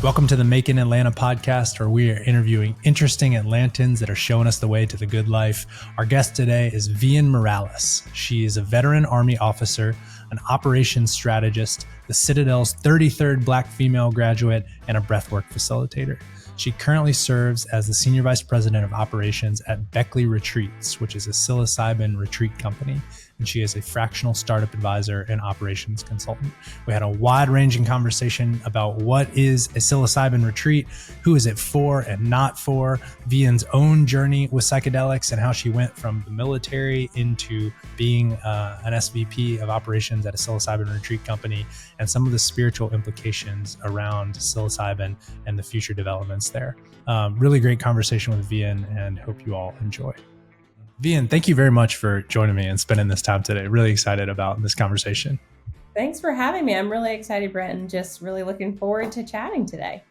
Welcome to the Macon Atlanta podcast, where we are interviewing interesting Atlantans that are showing us the way to the good life. Our guest today is Vian Morales. She is a veteran Army officer, an operations strategist, the Citadel's 33rd Black female graduate, and a breathwork facilitator. She currently serves as the Senior Vice President of Operations at Beckley Retreats, which is a psilocybin retreat company, and she is a fractional startup advisor and operations consultant. We had a wide-ranging conversation about what is a psilocybin retreat, who is it for and not for, Vian's own journey with psychedelics, and how she went from the military into being an SVP of operations at a psilocybin retreat company, and some of the spiritual implications around psilocybin and the future developments there. Really great conversation with Vian, and hope you all enjoy. Vian, thank you very much for joining me and spending this time today. Really excited about this conversation. Thanks for having me. I'm really excited, Brent, and just really looking forward to chatting today.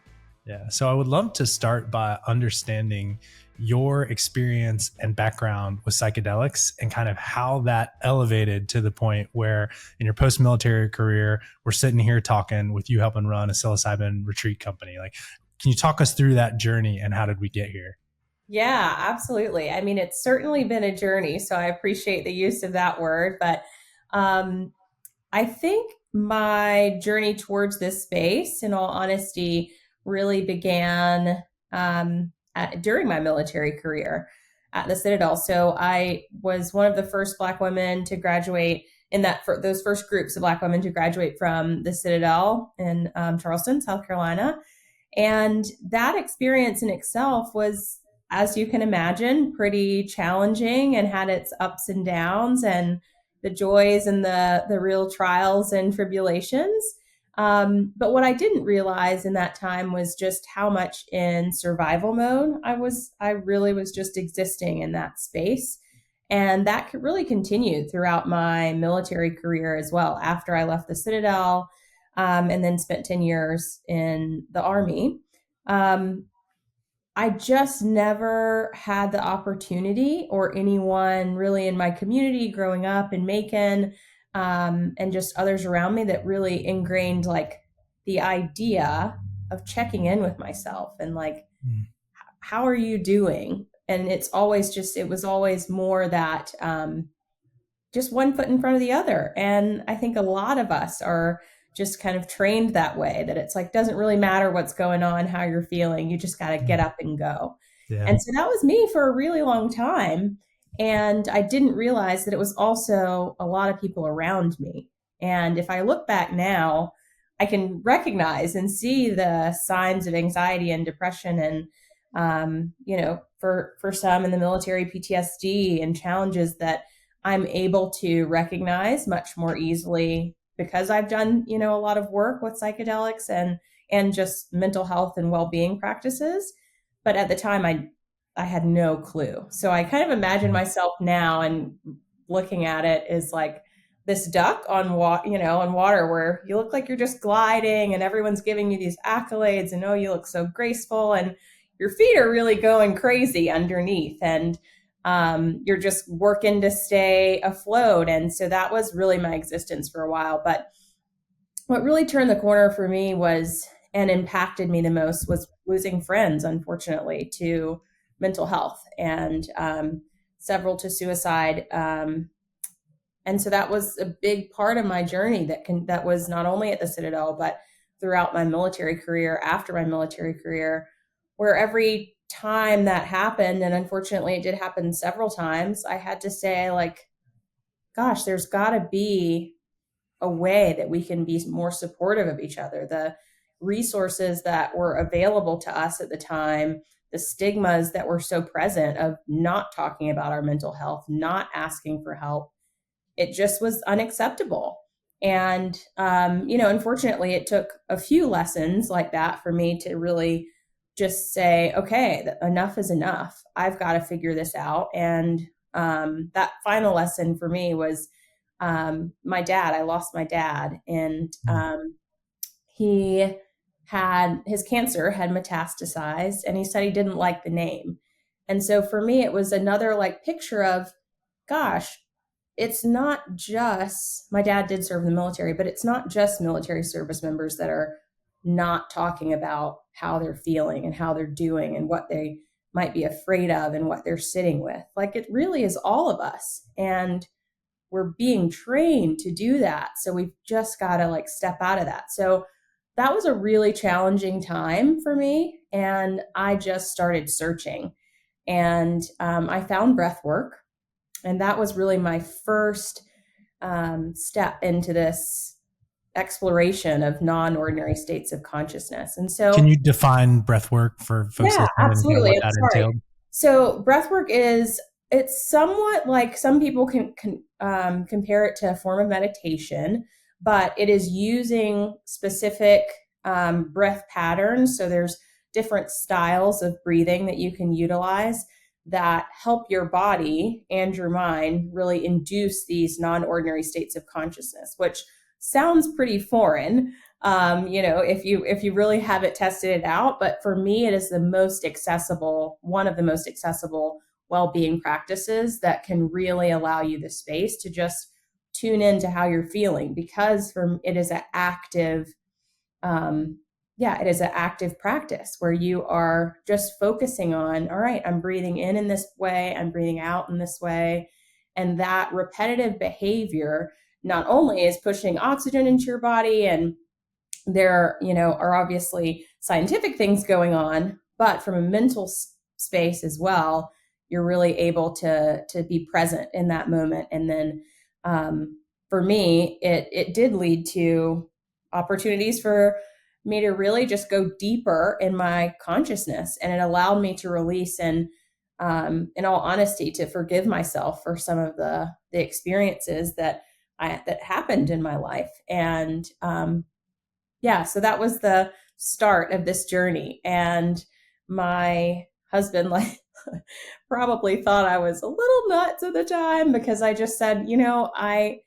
Yeah, so I would love to start by understanding your experience and background with psychedelics and kind of how that elevated to the point where in your post-military career, we're sitting here talking with you helping run a psilocybin retreat company. Like, can you talk us through that journey and how did we get here? Yeah, absolutely. I mean, it's certainly been a journey, so I appreciate the use of that word. But I think my journey towards this space, in all honesty, really began during my military career at the Citadel. So I was one of the first Black women to graduate in those first groups of Black women to graduate from the Citadel in Charleston, South Carolina. And that experience in itself was, as you can imagine, pretty challenging and had its ups and downs and the joys and the real trials and tribulations. But what I didn't realize in that time was just how much in survival mode I really was just existing in that space. And that really continued throughout my military career as well. After I left the Citadel, and then spent 10 years in the Army. I just never had the opportunity, or anyone really in my community growing up in Macon, and just others around me, that really ingrained like the idea of checking in with myself and like, how are you doing? And it was always more that just one foot in front of the other. And I think a lot of us are just kind of trained that way, that it's like, doesn't really matter what's going on, how you're feeling, you just got to get up and go. Yeah. And so that was me for a really long time. And I didn't realize that it was also a lot of people around me. And if I look back now, I can recognize and see the signs of anxiety and depression and, for some in the military, PTSD and challenges that I'm able to recognize much more easily because I've done, a lot of work with psychedelics and just mental health and well-being practices. But at the time I had no clue. So I kind of imagine myself now and looking at it is like this duck on water where you look like you're just gliding and everyone's giving you these accolades and, oh, you look so graceful, and your feet are really going crazy underneath. And you're just working to stay afloat. And so that was really my existence for a while. But what really turned the corner for me and impacted me the most was losing friends, unfortunately, to mental health, and several to suicide. And so that was a big part of my journey that was not only at the Citadel, but throughout my military career, after my military career, where every time that happened, and unfortunately it did happen several times, I had to say, like, gosh, there's got to be a way that we can be more supportive of each other. The resources that were available to us at the time, the stigmas that were so present of not talking about our mental health, not asking for help, it just was unacceptable. And, unfortunately, it took a few lessons like that for me to really just say, okay, enough is enough. I've got to figure this out. And that final lesson for me was my dad. I lost my dad, and his cancer had metastasized, and he said he didn't like the name. And so for me, it was another like picture of, gosh, it's not just, my dad did serve in the military, but it's not just military service members that are not talking about how they're feeling and how they're doing and what they might be afraid of and what they're sitting with. Like, it really is all of us. And we're being trained to do that. So we've just got to like step out of that. So that was a really challenging time for me. And I just started searching, and I found breath work. And that was really my first step into this exploration of non-ordinary states of consciousness. And so, Can you define breath work for folks yeah, listening and kind of absolutely. what I'm that sorry. entailed? So breathwork is, it's somewhat like, some people can compare it to a form of meditation, but it is using specific breath patterns. So there's different styles of breathing that you can utilize that help your body and your mind really induce these non-ordinary states of consciousness, which sounds pretty foreign, if you really haven't tested it out. But for me, it is the most accessible, one of the most accessible well-being practices that can really allow you the space to just tune into how you're feeling, because it is an active, it is an active practice where you are just focusing on, all right, I'm breathing in this way, I'm breathing out in this way. And that repetitive behavior not only is pushing oxygen into your body, and there, are obviously scientific things going on, but from a mental space as well, you're really able to be present in that moment. And then, for me, it did lead to opportunities for me to really just go deeper in my consciousness, and it allowed me to release and, in all honesty, to forgive myself for some of the experiences that happened in my life. And so that was the start of this journey. And my husband, like, probably thought I was a little nuts at the time, because I just said, I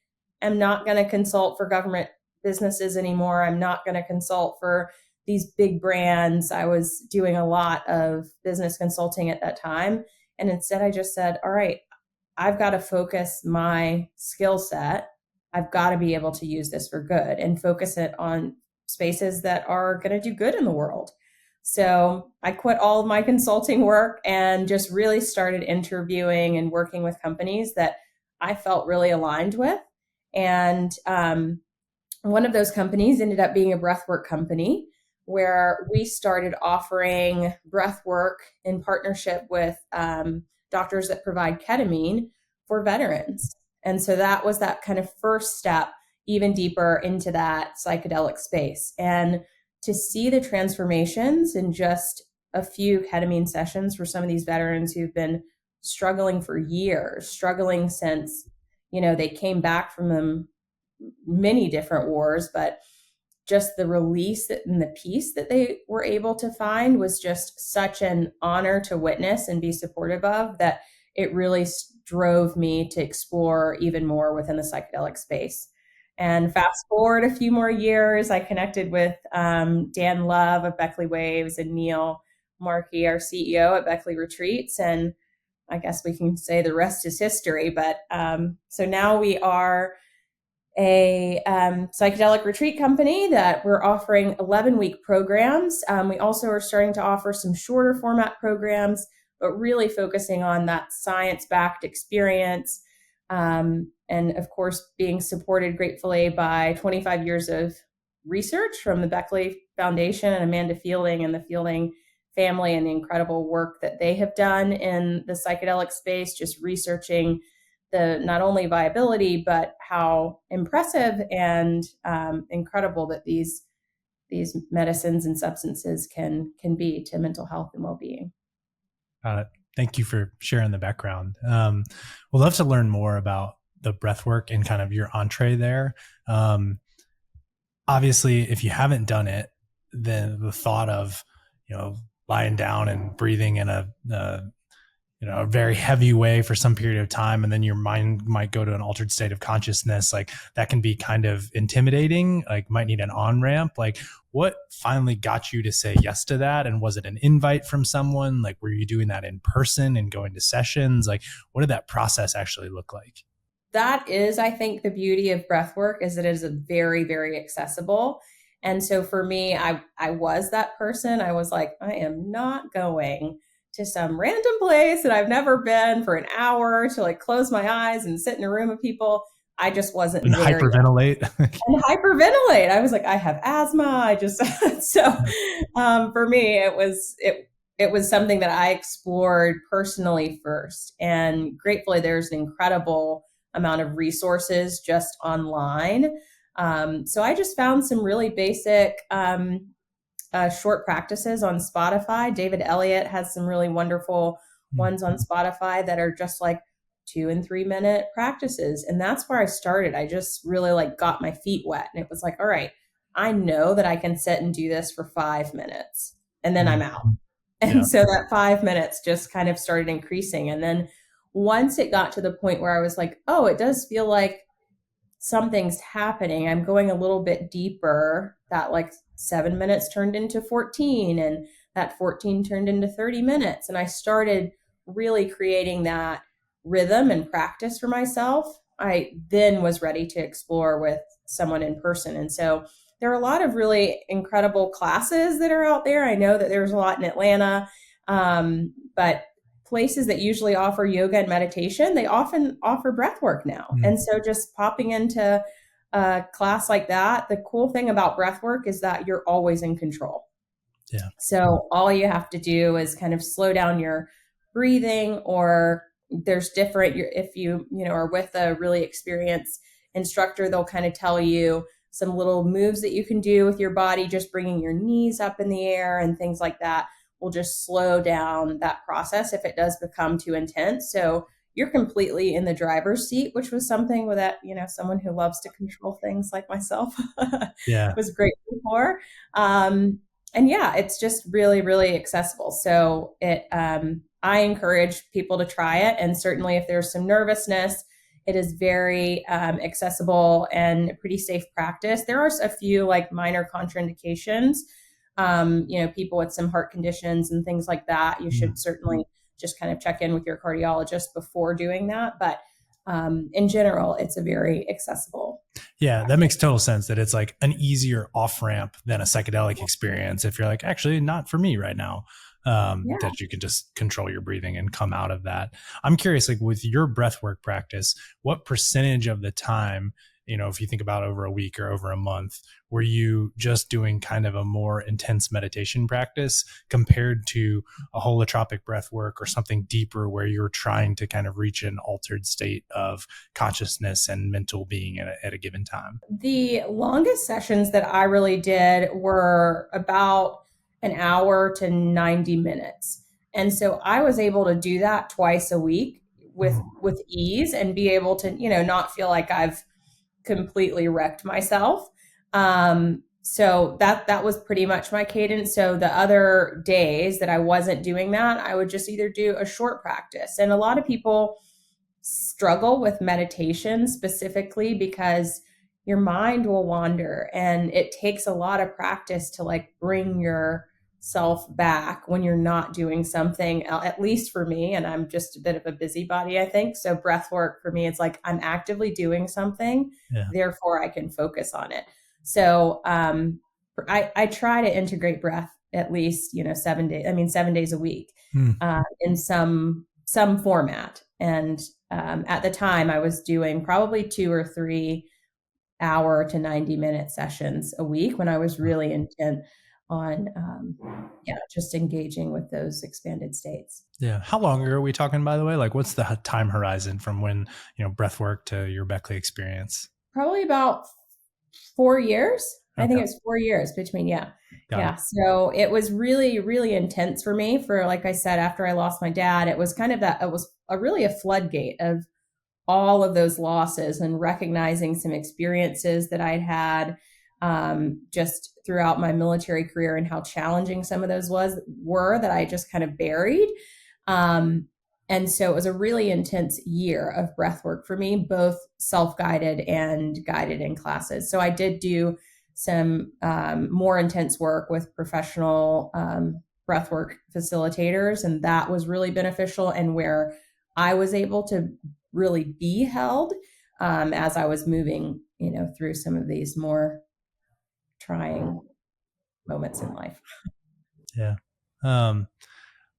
am not going to consult for government businesses anymore. I'm not going to consult for these big brands. I was doing a lot of business consulting at that time. And instead, I just said, all right, I've got to focus my skill set. I've got to be able to use this for good and focus it on spaces that are going to do good in the world. So I quit all of my consulting work and just really started interviewing and working with companies that I felt really aligned with. And one of those companies ended up being a breathwork company, where we started offering breathwork in partnership with doctors that provide ketamine for veterans. And so that was that kind of first step even deeper into that psychedelic space. And to see the transformations in just a few ketamine sessions for some of these veterans who've been struggling for years, struggling since, they came back from them many different wars, but just the release and the peace that they were able to find was just such an honor to witness and be supportive of, that it really drove me to explore even more within the psychedelic space. And fast forward a few more years, I connected with Dan Love of Beckley Waves and Neil Markey, our CEO at Beckley Retreats. And I guess we can say the rest is history. But so now we are a psychedelic retreat company that we're offering 11-week programs. We also are starting to offer some shorter format programs, but really focusing on that science-backed experience. And of course, being supported gratefully by 25 years of research from the Beckley Foundation and Amanda Fielding and the Fielding family, and the incredible work that they have done in the psychedelic space, just researching the not only viability, but how impressive and incredible that these medicines and substances can be to mental health and well-being. Got it. Thank you for sharing the background. We'd love to learn more about the breathwork and kind of your entree there. Obviously, if you haven't done it, then the thought of, lying down and breathing in a very heavy way for some period of time, and then your mind might go to an altered state of consciousness, like that can be kind of intimidating, like might need an on-ramp. Like, what finally got you to say yes to that? And was it an invite from someone? Like, were you doing that in person and going to sessions? Like, what did that process actually look like? That is, I think, the beauty of breathwork, is that it is very, very accessible. And so for me, I was that person. I was like, I am not going to some random place that I've never been for an hour to like close my eyes and sit in a room of people. I just And wasn't there yet. hyperventilate. And hyperventilate. I was like, I have asthma. I just so for me, it was something that I explored personally first, and gratefully, there's an incredible amount of resources just online. So I just found some really basic short practices on Spotify. David Elliott has some really wonderful ones on Spotify that are just like 2 and 3 minute practices. And that's where I started. I just really like got my feet wet, and it was like, all right, I know that I can sit and do this for 5 minutes and then I'm out. And Yeah. so that 5 minutes just kind of started increasing. And then once it got to the point where I was like, oh, it does feel like something's happening. I'm going a little bit deeper. That like 7 minutes turned into 14, and that 14 turned into 30 minutes. And I started really creating that rhythm and practice for myself. I then was ready to explore with someone in person. And so there are a lot of really incredible classes that are out there. I know that there's a lot in Atlanta, but places that usually offer yoga and meditation, they often offer breath work now. And so just popping into a class like that, the cool thing about breath work is that you're always in control. Yeah. So all you have to do is kind of slow down your breathing, or there's different, if you are with a really experienced instructor, they'll kind of tell you some little moves that you can do with your body, just bringing your knees up in the air and things like that will just slow down that process if it does become too intense. So you're completely in the driver's seat, which was something that, someone who loves to control things like myself was grateful for. And yeah, it's just really, really accessible. So I encourage people to try it. And certainly if there's some nervousness, it is very accessible and pretty safe practice. There are a few like minor contraindications. People with some heart conditions and things like that, you should certainly just kind of check in with your cardiologist before doing that. But in general, it's a very accessible. Yeah, that makes total sense, that it's like an easier off ramp than a psychedelic experience. If you're like, actually not for me right now, that you can just control your breathing and come out of that. I'm curious, like with your breathwork practice, what percentage of the time, if you think about over a week or over a month, were you just doing kind of a more intense meditation practice compared to a holotropic breath work or something deeper where you're trying to kind of reach an altered state of consciousness and mental being at a given time? The longest sessions that I really did were about an hour to 90 minutes. And so I was able to do that twice a week with ease and be able to, not feel like I've completely wrecked myself. So that was pretty much my cadence. So the other days that I wasn't doing that, I would just either do a short practice. And a lot of people struggle with meditation specifically because your mind will wander, and it takes a lot of practice to like bring yourself back when you're not doing something, at least for me. And I'm just a bit of a busybody, I think. So breath work for me, it's like I'm actively doing something, therefore I can focus on it. So I try to integrate breath at least, 7 days a week in some format. And at the time I was doing probably 2 or 3 hour to 90-minute sessions a week when I was really intent on just engaging with those expanded states. Yeah. How long are we talking, by the way? Like, what's the time horizon from when, breath work to your Beckley experience? Probably about 4 years. Okay. I think it's 4 years between. Got it. So it was really, really intense for me. For, like I said, after I lost my dad, it was kind of that, it was really a floodgate of all of those losses and recognizing some experiences that I'd had just throughout my military career and how challenging some of those were that I just kind of buried. And so it was a really intense year of breath work for me, both self-guided and guided in classes. So I did do some more intense work with professional breathwork facilitators, and that was really beneficial, and where I was able to really be held as I was moving, through some of these more trying moments in life. Yeah. Um,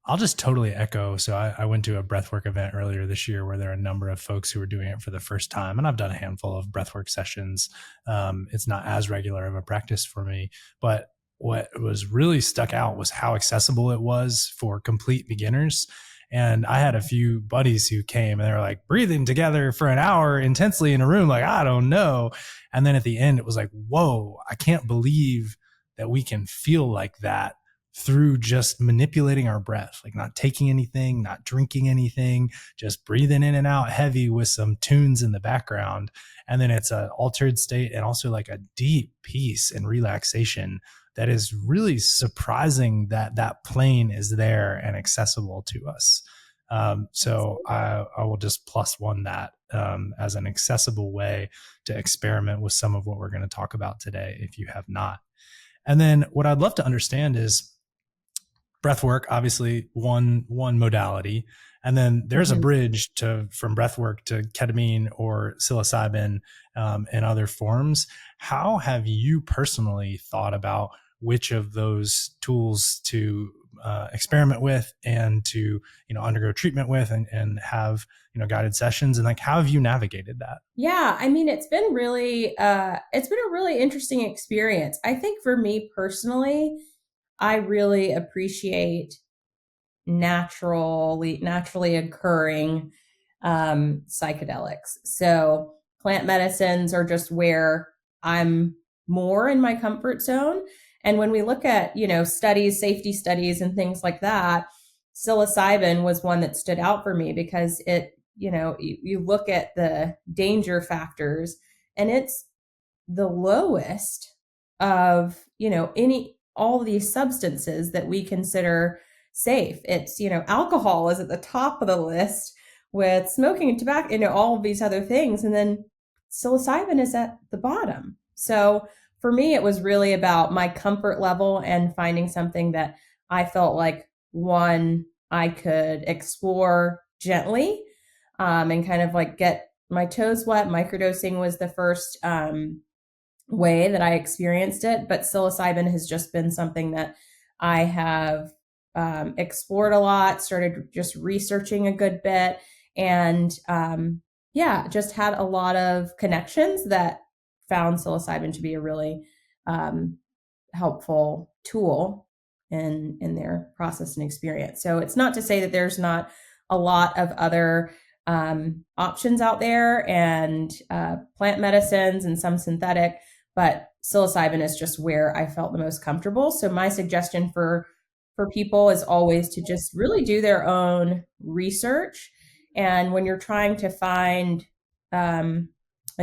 I'll just totally echo. So I went to a breathwork event earlier this year where there are a number of folks who were doing it for the first time. And I've done a handful of breathwork sessions. It's not as regular of a practice for me, but what was really stuck out was how accessible it was for complete beginners. And I had a few buddies who came and they were like breathing together for an hour intensely in a room, like, I don't know. And then at the end, it was like, whoa, I can't believe that we can feel like that through just manipulating our breath, like not taking anything, not drinking anything, just breathing in and out heavy with some tunes in the background. And then it's an altered state and also like a deep peace and relaxation that is really surprising that that plane is there and accessible to us. So I will just plus one that as an accessible way to experiment with some of what we're going to talk about today, if you have not. And then what I'd love to understand is breath work, obviously one modality. And then there's a bridge from breath work to ketamine or psilocybin and other forms. How have you personally thought about which of those tools to experiment with and to undergo treatment with and have guided sessions, and like how have you navigated that? Yeah, I mean, it's been a really interesting experience. I think for me personally, I really appreciate naturally occurring psychedelics. So plant medicines are just where I'm more in my comfort zone. And when we look at, studies, safety studies and things like that, psilocybin was one that stood out for me because you look at the danger factors and it's the lowest of, all these substances that we consider safe. It's, alcohol is at the top of the list with smoking and tobacco, all of these other things. And then psilocybin is at the bottom. So for me, it was really about my comfort level and finding something that I felt like one, I could explore gently and kind of like get my toes wet. Microdosing was the first way that I experienced it, but psilocybin has just been something that I have explored a lot, started just researching a good bit, and just had a lot of connections that found psilocybin to be a really helpful tool in their process and experience. So it's not to say that there's not a lot of other options out there and plant medicines and some synthetic, but psilocybin is just where I felt the most comfortable. So my suggestion for people is always to just really do their own research. And when you're trying to find a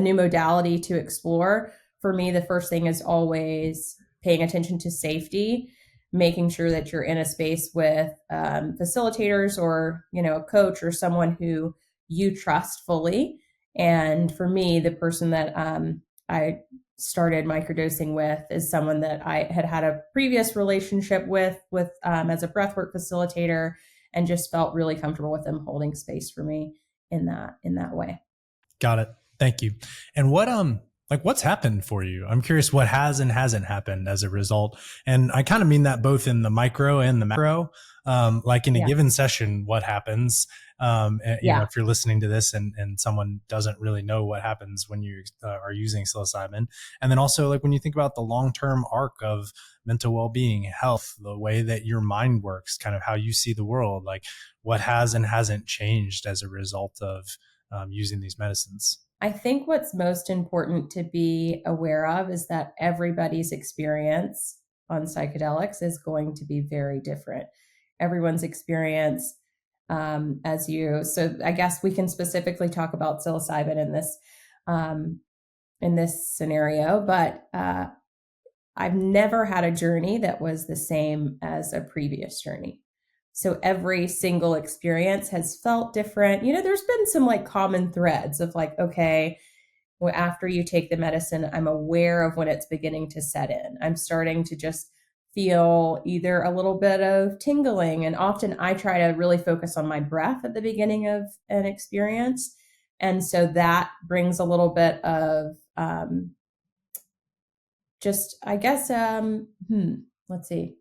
new modality to explore, for me, the first thing is always paying attention to safety, making sure that you're in a space with facilitators or, a coach or someone who you trust fully. And for me, the person that I started microdosing with is someone that I had a previous relationship with as a breathwork facilitator, and just felt really comfortable with them holding space for me in that way. Got it. Thank you. And what's happened for you? I'm curious what has and hasn't happened as a result. And I kind of mean that both in the micro and the macro. Like in a given session, what happens? If you're listening to this and someone doesn't really know what happens when you are using psilocybin. And then also like when you think about the long-term arc of mental well-being, health, the way that your mind works, kind of how you see the world, like what has and hasn't changed as a result of using these medicines. I think what's most important to be aware of is that everybody's experience on psychedelics is going to be very different. Everyone's experience so I guess we can specifically talk about psilocybin in this scenario, but I've never had a journey that was the same as a previous journey. So every single experience has felt different. There's been some like common threads of like, okay, well, after you take the medicine, I'm aware of when it's beginning to set in. I'm starting to just feel either a little bit of tingling. And often I try to really focus on my breath at the beginning of an experience. And so that brings a little bit of just, I guess, let's see,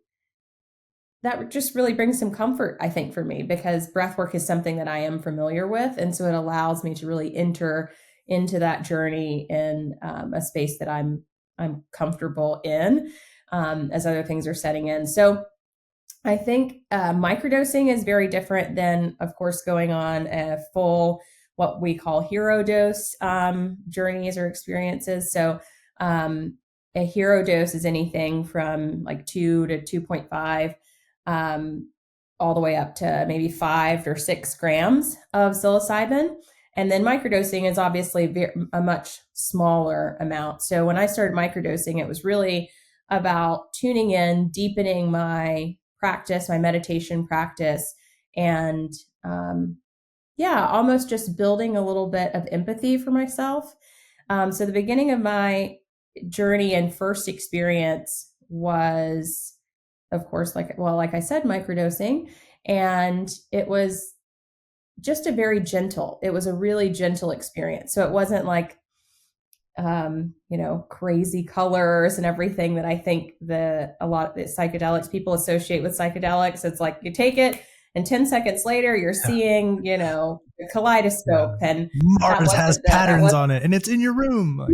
that just really brings some comfort, I think, for me, because breath work is something that I am familiar with. And so it allows me to really enter into that journey in a space that I'm comfortable in, as other things are setting in. So I think microdosing is very different than, of course, going on a full, what we call hero dose journeys or experiences. So a hero dose is anything from like 2 to 2.5, all the way up to maybe 5 or 6 grams of psilocybin. And then microdosing is obviously a much smaller amount. So when I started microdosing, it was really about tuning in, deepening my practice, my meditation practice, and almost just building a little bit of empathy for myself. So the beginning of my journey and first experience was, of course, like I said, microdosing, and it was just it was a really gentle experience. So it wasn't like crazy colors and everything that I think a lot of the psychedelics people associate with psychedelics. It's like you take it and 10 seconds later you're seeing, the kaleidoscope, and Mars has patterns on it and it's in your room.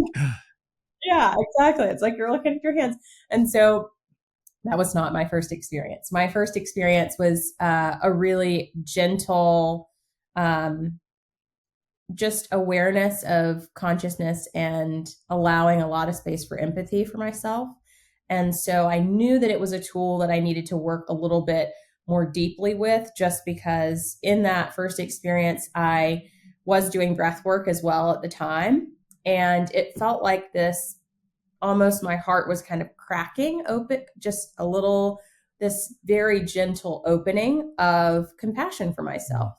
Yeah, exactly. It's like you're looking at your hands. And so that was not my first experience. My first experience was a really gentle, just awareness of consciousness and allowing a lot of space for empathy for myself. And so I knew that it was a tool that I needed to work a little bit more deeply with, just because in that first experience, I was doing breath work as well at the time. And it felt like this, almost my heart was kind of cracking open, just a little, this very gentle opening of compassion for myself.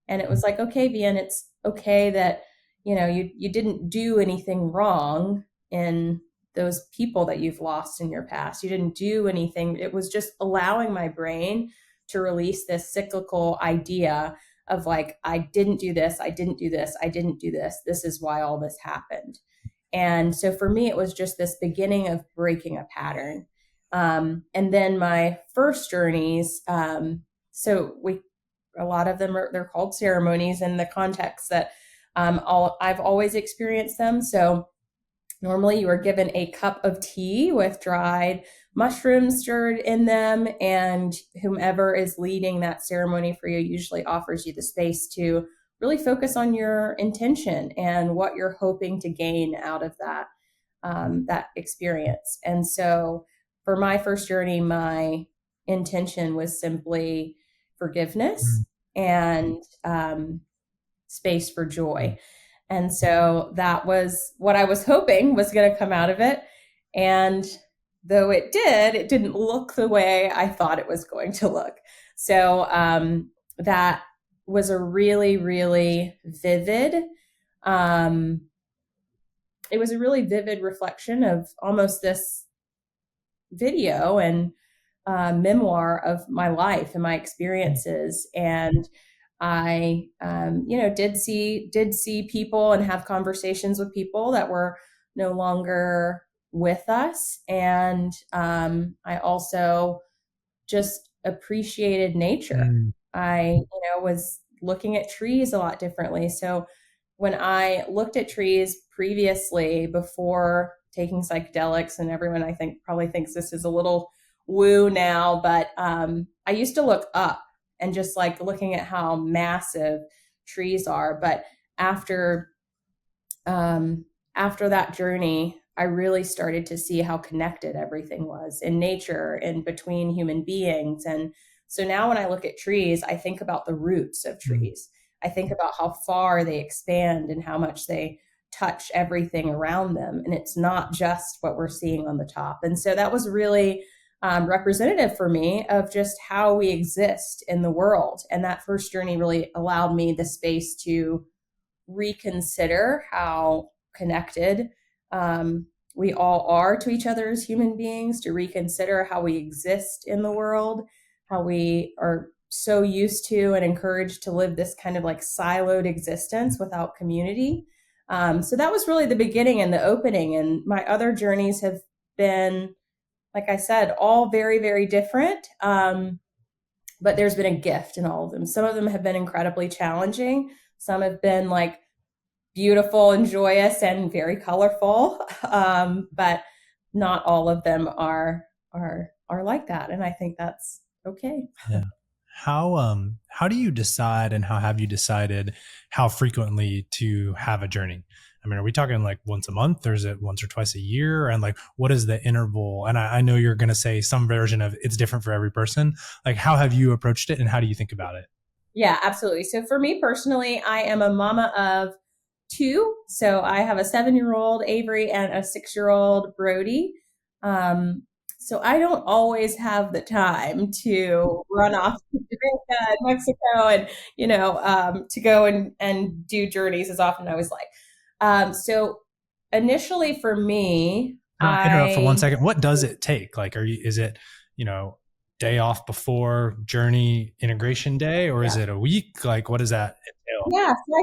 And it was like, okay, Vian, it's okay that, you didn't do anything wrong in those people that you've lost in your past. You didn't do anything. It was just allowing my brain to release this cyclical idea of like, I didn't do this. I didn't do this. I didn't do this. This is why all this happened. And so for me, it was just this beginning of breaking a pattern. And then my first journeys, a lot of them they're called ceremonies in the context that I've always experienced them. So normally you are given a cup of tea with dried mushrooms stirred in them, and whomever is leading that ceremony for you usually offers you the space to really focus on your intention and what you're hoping to gain out of that experience. And so for my first journey, my intention was simply forgiveness and space for joy. And so that was what I was hoping was going to come out of it. And though it didn't look the way I thought it was going to look. So that was a really, really vivid, it was a really vivid reflection of almost this video and memoir of my life and my experiences. And I, did see people and have conversations with people that were no longer with us. And I also just appreciated nature. I, was looking at trees a lot differently. So when I looked at trees previously before taking psychedelics, and everyone I think probably thinks this is a little woo now, but I used to look up and just like looking at how massive trees are. But after that journey, I really started to see how connected everything was in nature and between human beings. And so now when I look at trees, I think about the roots of trees. I think about how far they expand and how much they touch everything around them. And it's not just what we're seeing on the top. And so that was really representative for me of just how we exist in the world. And that first journey really allowed me the space to reconsider how connected we all are to each other as human beings, to reconsider how we exist in the world, how we are so used to and encouraged to live this kind of like siloed existence without community. So that was really the beginning and the opening. And my other journeys have been, like I said, all very, very different. But there's been a gift in all of them. Some of them have been incredibly challenging. Some have been like beautiful and joyous and very colorful. But not all of them are like that. And I think that's okay. Yeah. How do you decide, and how have you decided how frequently to have a journey? I mean, are we talking like once a month, or is it once or twice a year? And like, what is the interval? And I know you're going to say some version of it's different for every person. Like, how have you approached it, and how do you think about it? Yeah, absolutely. So for me personally, I am a mama of two. So I have a 7-year-old Avery and a 6-year-old Brody. Um, so I don't always have the time to run off to Jamaica and Mexico and, to go and do journeys as often as I was like. So initially for me, Can I interrupt for one I, second? What does it take? Like, is it, you know, day off before journey integration day, or is yeah. it a week? Like, what does that entail? Yeah, so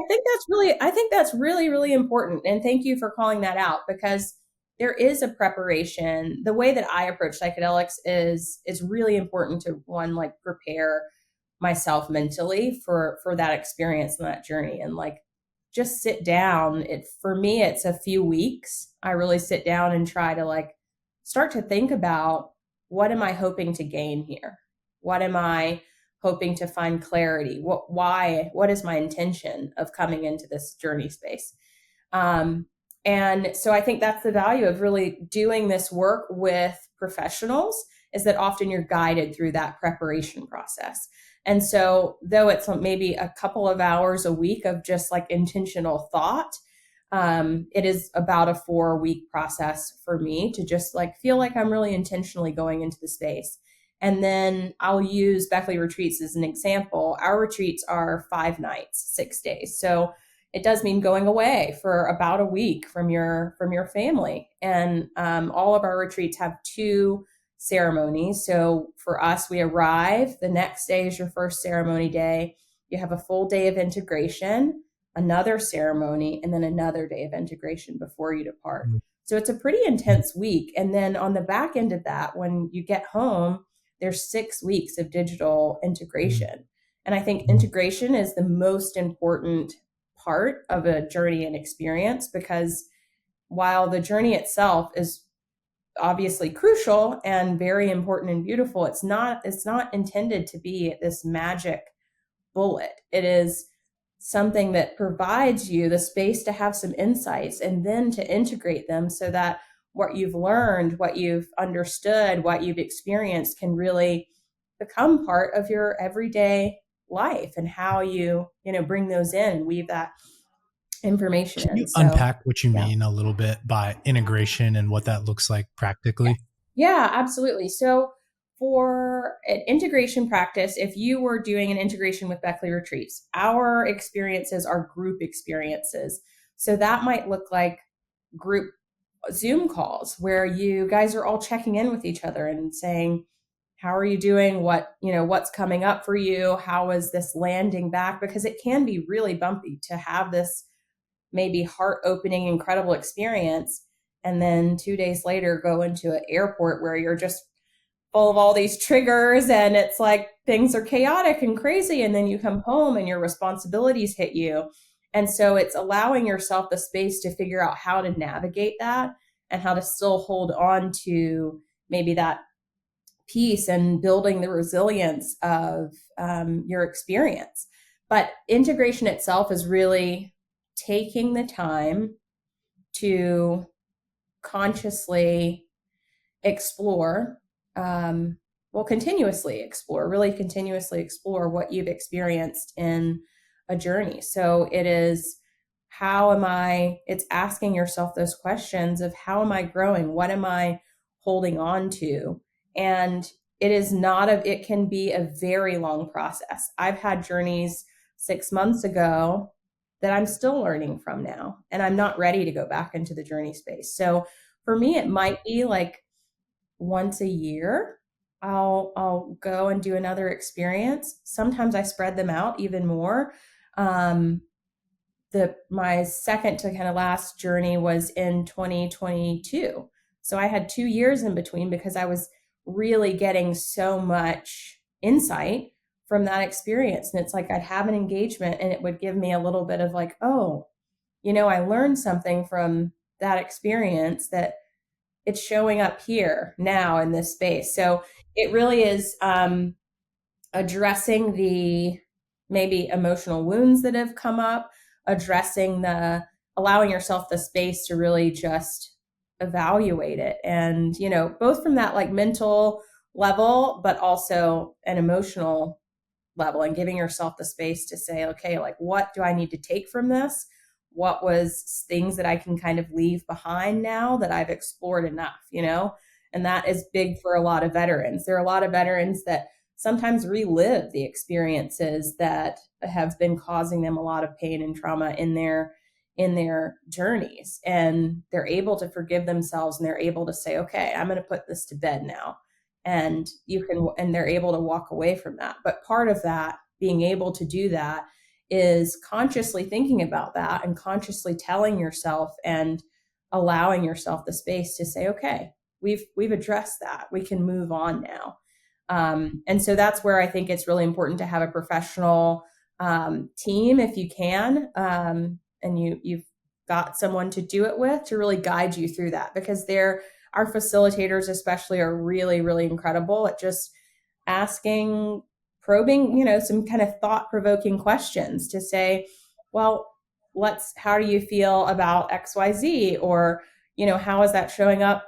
I think that's really, really important. And thank you for calling that out, because there is a preparation. The way that I approach psychedelics is really important to, one, like prepare myself mentally for that experience and that journey, and like just sit down. It for me it's a few weeks. I really sit down and try to like start to think about, what am I hoping to gain here? What am I hoping to find clarity? What is my intention of coming into this journey space? Um, and so I think that's the value of really doing this work with professionals, is that often you're guided through that preparation process. And so, though it's maybe a couple of hours a week of just like intentional thought, it is about a 4-week process for me to just like feel like I'm really intentionally going into the space. And then I'll use Beckley retreats as an example. Our retreats are 5 nights, 6 days. So it does mean going away for about a week from your family. And all of our retreats have 2 ceremonies. So for us, we arrive. The next day is your first ceremony day. You have a full day of integration, another ceremony, and then another day of integration before you depart. So it's a pretty intense week. And then on the back end of that, when you get home, there's 6 weeks of digital integration. And I think integration is the most important part of a journey and experience, because while the journey itself is obviously crucial and very important and beautiful, it's not intended to be this magic bullet. It is something that provides you the space to have some insights and then to integrate them, so that what you've learned, what you've understood, what you've experienced can really become part of your everyday life, and how you bring those in and weave that information Can in. you So, unpack what you yeah. mean a little bit by integration and what that looks like practically? Yeah, absolutely. So for an integration practice, if you were doing an integration with Beckley retreats, our experiences are group experiences. So that might look like group Zoom calls where you guys are all checking in with each other and saying, how are you doing? What's coming up for you? How is this landing back? Because it can be really bumpy to have this maybe heart opening, incredible experience, and then 2 days later go into an airport where you're just full of all these triggers and it's like things are chaotic and crazy. And then you come home and your responsibilities hit you. And so it's allowing yourself the space to figure out how to navigate that and how to still hold on to maybe that peace and building the resilience of your experience. But integration itself is really taking the time to consciously explore, continuously explore, really continuously explore what you've experienced in a journey. So it's asking yourself those questions of, how am I growing? What am I holding on to? And it can be a very long process. I've had journeys 6 months ago that I'm still learning from now, and I'm not ready to go back into the journey space. So for me, it might be like once a year I'll go and do another experience. Sometimes I spread them out even more. Um, my second to kind of last journey was in 2022. So I had 2 years in between because I was really getting so much insight from that experience. And it's like I'd have an engagement and it would give me a little bit of like, oh, I learned something from that experience that it's showing up here now in this space. So it really is addressing the maybe emotional wounds that have come up, addressing allowing yourself the space to really just evaluate it. And, both from that like mental level, but also an emotional level, and giving yourself the space to say, okay, like, what do I need to take from this? What was things that I can kind of leave behind now that I've explored enough? And that is big for a lot of veterans. There are a lot of veterans that sometimes relive the experiences that have been causing them a lot of pain and trauma in their journeys, and they're able to forgive themselves, and they're able to say, okay, I'm going to put this to bed now. And they're able to walk away from that. But part of that, being able to do that, is consciously thinking about that and consciously telling yourself and allowing yourself the space to say, okay, we've addressed that, we can move on now. And so that's where I think it's really important to have a professional team, if you can, and you've got someone to do it with, to really guide you through that, because our facilitators especially are really, really incredible at just asking, probing, some kind of thought-provoking questions to say, well, how do you feel about XYZ? Or, how is that showing up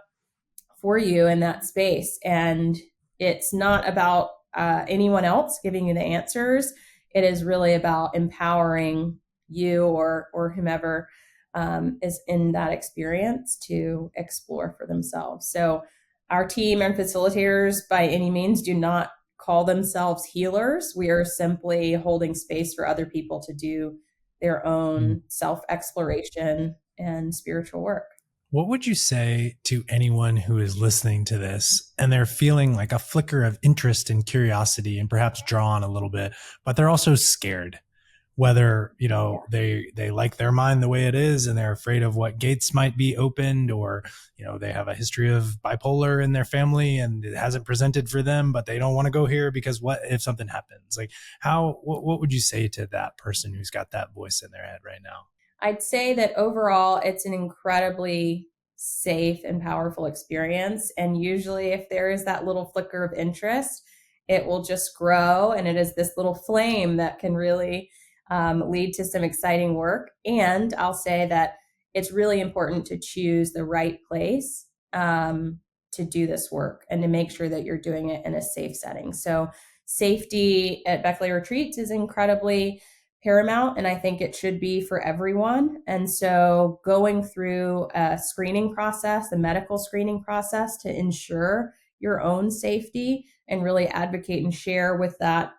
for you in that space? And it's not about anyone else giving you the answers. It is really about empowering you or whomever is in that experience to explore for themselves. So our team and facilitators by any means do not call themselves healers. We are simply holding space for other people to do their own self-exploration and spiritual work. What would you say to anyone who is listening to this and they're feeling like a flicker of interest and curiosity and perhaps drawn a little bit, but they're also scared? Whether, they like their mind the way it is and they're afraid of what gates might be opened, or, they have a history of bipolar in their family and it hasn't presented for them, but they don't want to go here because what if something happens? Like what would you say to that person who's got that voice in their head right now? I'd say that overall, it's an incredibly safe and powerful experience. And usually, if there is that little flicker of interest, it will just grow. And it is this little flame that can really lead to some exciting work. And I'll say that it's really important to choose the right place to do this work and to make sure that you're doing it in a safe setting. So safety at Beckley Retreats is incredibly paramount, and I think it should be for everyone. And so going through a screening process, a medical screening process, to ensure your own safety and really advocate and share with that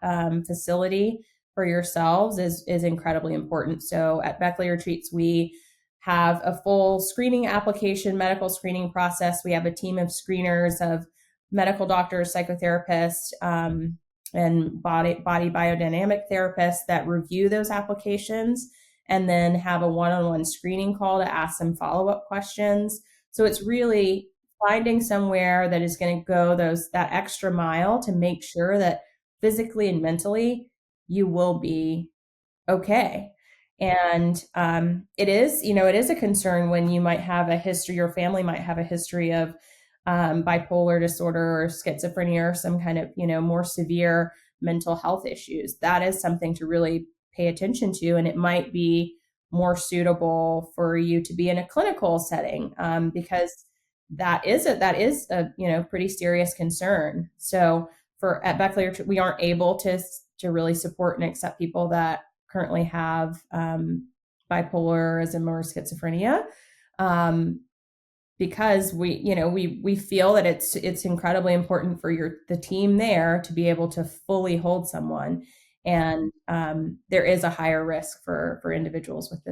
facility for yourselves is incredibly important. So at Beckley Retreats, we have a full screening application, medical screening process. We have a team of screeners, of medical doctors, psychotherapists, and body biodynamic therapists that review those applications, and then have a one-on-one screening call to ask some follow-up questions. So it's really finding somewhere that is going to go that extra mile to make sure that physically and mentally you will be okay. And it is a concern when you might have a history, your family might have a history of bipolar disorder or schizophrenia or some kind of, more severe mental health issues. That is something to really pay attention to. And it might be more suitable for you to be in a clinical setting because that is a pretty serious concern. So at Beckley, we aren't able to really support and accept people that currently have bipolarism or schizophrenia. Because we feel that it's incredibly important for the team there to be able to fully hold someone, and there is a higher risk for individuals with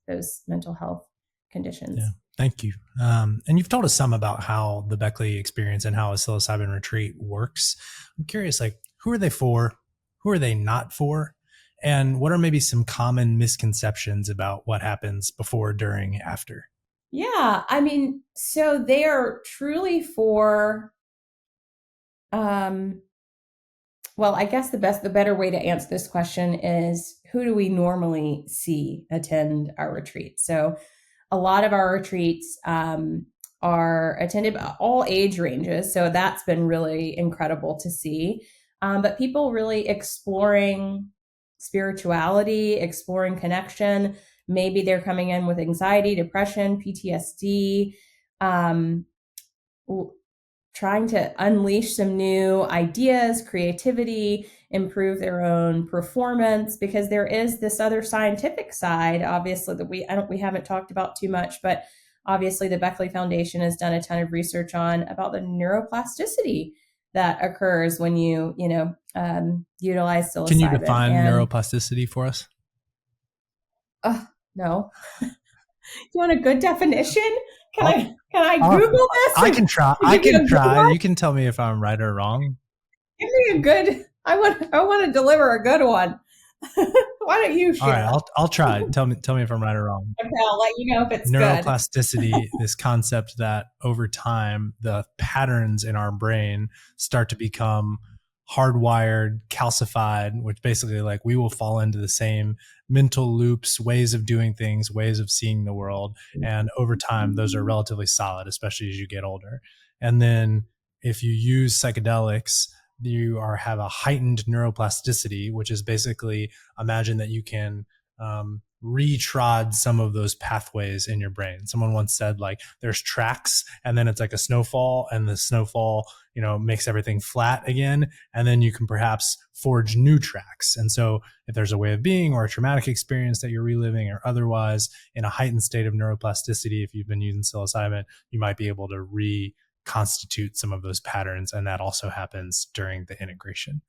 those mental health conditions. Yeah, thank you. And you've told us some about how the Beckley experience and how a psilocybin retreat works. I'm curious, like, who are they for? Who are they not for? And what are maybe some common misconceptions about what happens before, during, after? Yeah, I mean, so they are truly for, um, well, I guess the better way to answer this question is who do we normally see attend our retreats? So a lot of our retreats are attended by all age ranges. So that's been really incredible to see. But people really exploring spirituality, exploring connection. Maybe they're coming in with anxiety, depression, PTSD, um, trying to unleash some new ideas, creativity, improve their own performance, because there is this other scientific side, obviously, that we haven't talked about too much, but obviously the Beckley Foundation has done a ton of research on about the neuroplasticity that occurs when utilize Can you psilocybin. define And neuroplasticity for us? no, you want a good definition? Can I'll, I can I I'll, Google this I and can try. I give you can a good try. one? You can tell me if I'm right or wrong. Give me a good. I want to deliver a good one. Why don't you All right, share? I'll try. Tell me if I'm right or wrong. Okay, I'll let you know if it's good. Neuroplasticity, this concept that over time the patterns in our brain start to become hardwired, calcified, which basically like we will fall into the same mental loops, ways of doing things, ways of seeing the world. And over time, those are relatively solid, especially as you get older. And then if you use psychedelics, have a heightened neuroplasticity, which is basically imagine that you can retrod some of those pathways in your brain. Someone once said like there's tracks and then it's like a snowfall, and the snowfall, makes everything flat again. And then you can perhaps forge new tracks. And so if there's a way of being or a traumatic experience that you're reliving or otherwise in a heightened state of neuroplasticity, if you've been using psilocybin, you might be able to reconstitute some of those patterns. And that also happens during the integration.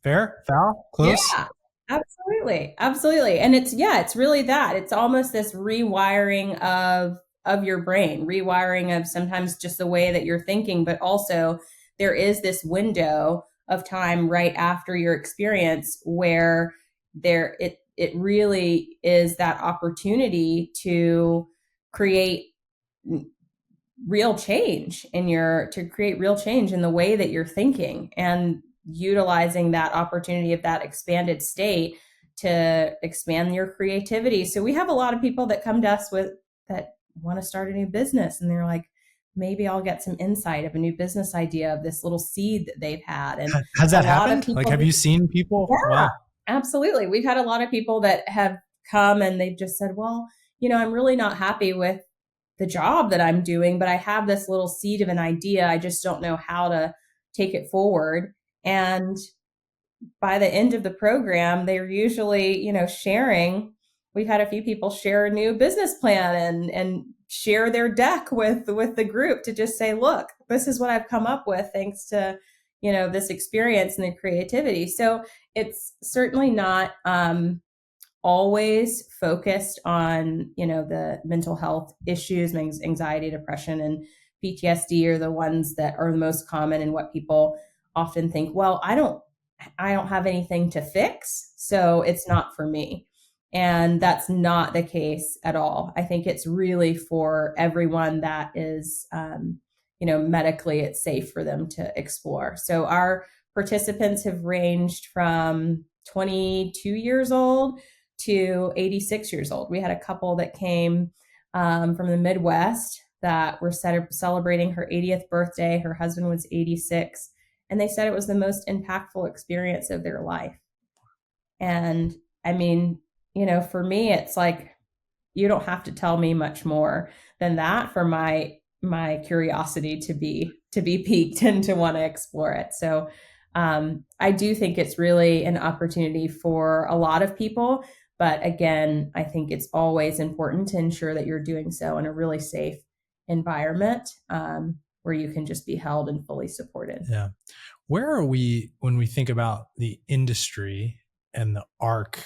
Fair? Foul? Close? Yeah, absolutely, absolutely. And it's really that. It's almost this rewiring of your brain, rewiring of sometimes just the way that you're thinking, but also there is this window of time right after your experience where it really is that opportunity to create real change to create real change in the way that you're thinking, and utilizing that opportunity of that expanded state to expand your creativity. So we have a lot of people that come to us with that want to start a new business, and they're like, maybe I'll get some insight of a new business idea of this little seed that they've had. And Has a that lot of happened? Like, people, have you seen people? yeah, Wow. absolutely. We've had a lot of people that have come and they've just said, well, I'm really not happy with the job that I'm doing, but I have this little seed of an idea. I just don't know how to take it forward. And by the end of the program, they're usually, sharing. We've had a few people share a new business plan and share their deck with the group to just say, look, this is what I've come up with thanks to, this experience and the creativity. So it's certainly not always focused on the mental health issues. Anxiety, depression, and PTSD are the ones that are the most common, and what people often think, well, I don't have anything to fix, so it's not for me. And that's not the case at all. I think it's really for everyone that is medically it's safe for them to explore. So our participants have ranged from 22 years old to 86 years old. We had a couple that came from the Midwest that were celebrating her 80th birthday. Her husband was 86, and they said it was the most impactful experience of their life. And I mean, for me, it's like, you don't have to tell me much more than that for my curiosity to be piqued and to want to explore it. So I do think it's really an opportunity for a lot of people. But again, I think it's always important to ensure that you're doing so in a really safe environment, where you can just be held and fully supported. Yeah. Where are we when we think about the industry and the arc?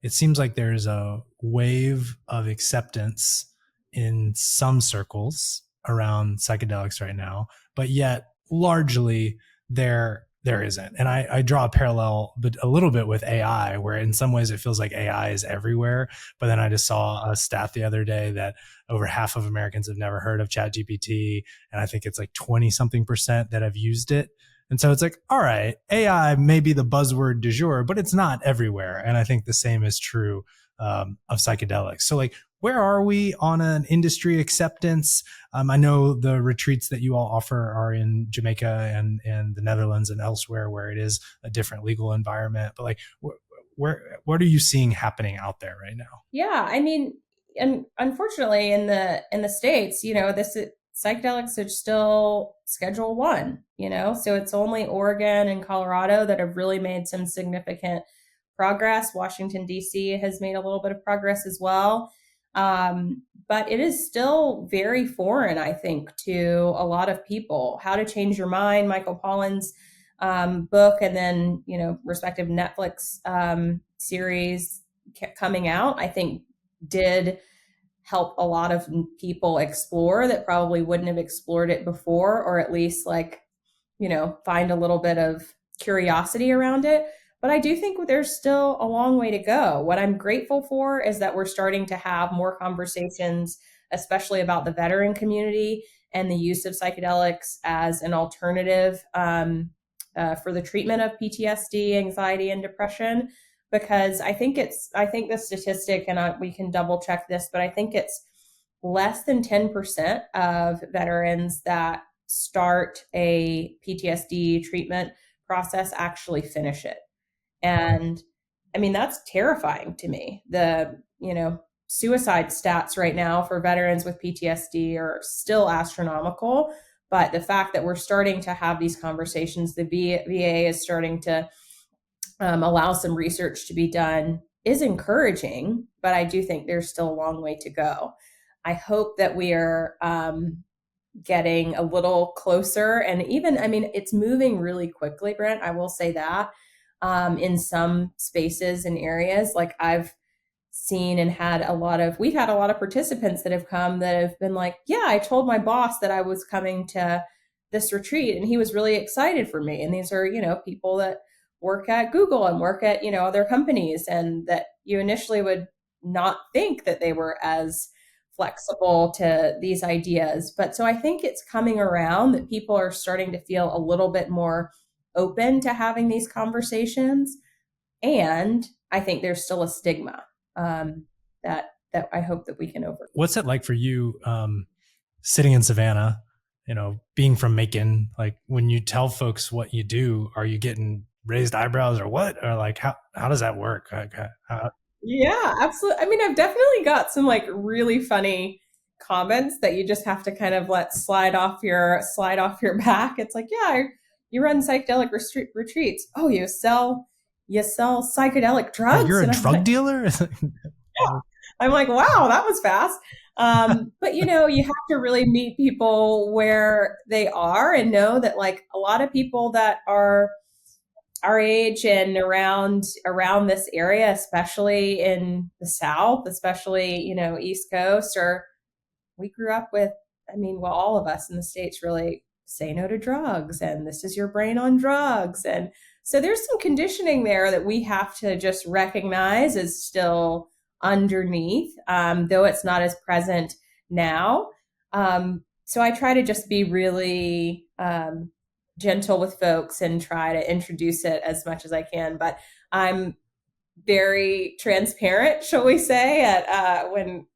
It seems like there's a wave of acceptance in some circles around psychedelics right now, but yet largely they're there isn't. And I draw a parallel, but a little bit with AI, where in some ways it feels like AI is everywhere. But then I just saw a stat the other day that over half of Americans have never heard of ChatGPT. And I think it's like 20 something percent that have used it. And so it's like, all right, AI may be the buzzword du jour, but it's not everywhere. And I think the same is true of psychedelics. So like, where are we on an industry acceptance? I know the retreats that you all offer are in Jamaica and the Netherlands and elsewhere where it is a different legal environment. But like, what are you seeing happening out there right now? Yeah, I mean, and unfortunately, in the states, this psychedelics are still Schedule One. So it's only Oregon and Colorado that have really made some significant progress. Washington D.C. has made a little bit of progress as well, but it is still very foreign, I think, to a lot of people. How to Change Your Mind, Michael Pollan's book, and then respective Netflix series coming out, I think did help a lot of people explore that probably wouldn't have explored it before, or at least find a little bit of curiosity around it. But I do think there's still a long way to go. What I'm grateful for is that we're starting to have more conversations, especially about the veteran community and the use of psychedelics as an alternative for the treatment of PTSD, anxiety, and depression. Because I think the statistic, and we can double check this, but I think it's less than 10% of veterans that start a PTSD treatment process actually finish it. And I mean, that's terrifying to me. Suicide stats right now for veterans with PTSD are still astronomical. But the fact that we're starting to have these conversations, the VA is starting to allow some research to be done, is encouraging. But I do think there's still a long way to go. I hope that we are getting a little closer. And even, I mean, it's moving really quickly, Brent. I will say that in some spaces and areas, like I've seen and we've had a lot of participants that have come that have been like, yeah, I told my boss that I was coming to this retreat and he was really excited for me. And these are, people that work at Google and work at, other companies, and that you initially would not think that they were as flexible to these ideas. But so I think it's coming around that people are starting to feel a little bit more open to having these conversations. And I think there's still a stigma that I hope that we can overcome. What's it like for you sitting in Savannah, being from Macon? Like when you tell folks what you do, are you getting raised eyebrows or what? Or like how does that work? Like, Yeah, absolutely. I mean, I've definitely got some like really funny comments that you just have to kind of let slide off your back. It's like, yeah, you run psychedelic retreats. Oh, you sell psychedelic drugs, you're a and I'm drug like, dealer? yeah. I'm like, wow, that was fast. But you have to really meet people where they are and know that like a lot of people that are our age and around this area, especially in the South, especially, East Coast, or we grew up with, I mean, well, all of us in the States really say no to drugs and this is your brain on drugs. And so there's some conditioning there that we have to just recognize is still underneath, though it's not as present now. So I try to just be really gentle with folks and try to introduce it as much as I can. But I'm very transparent, shall we say, at when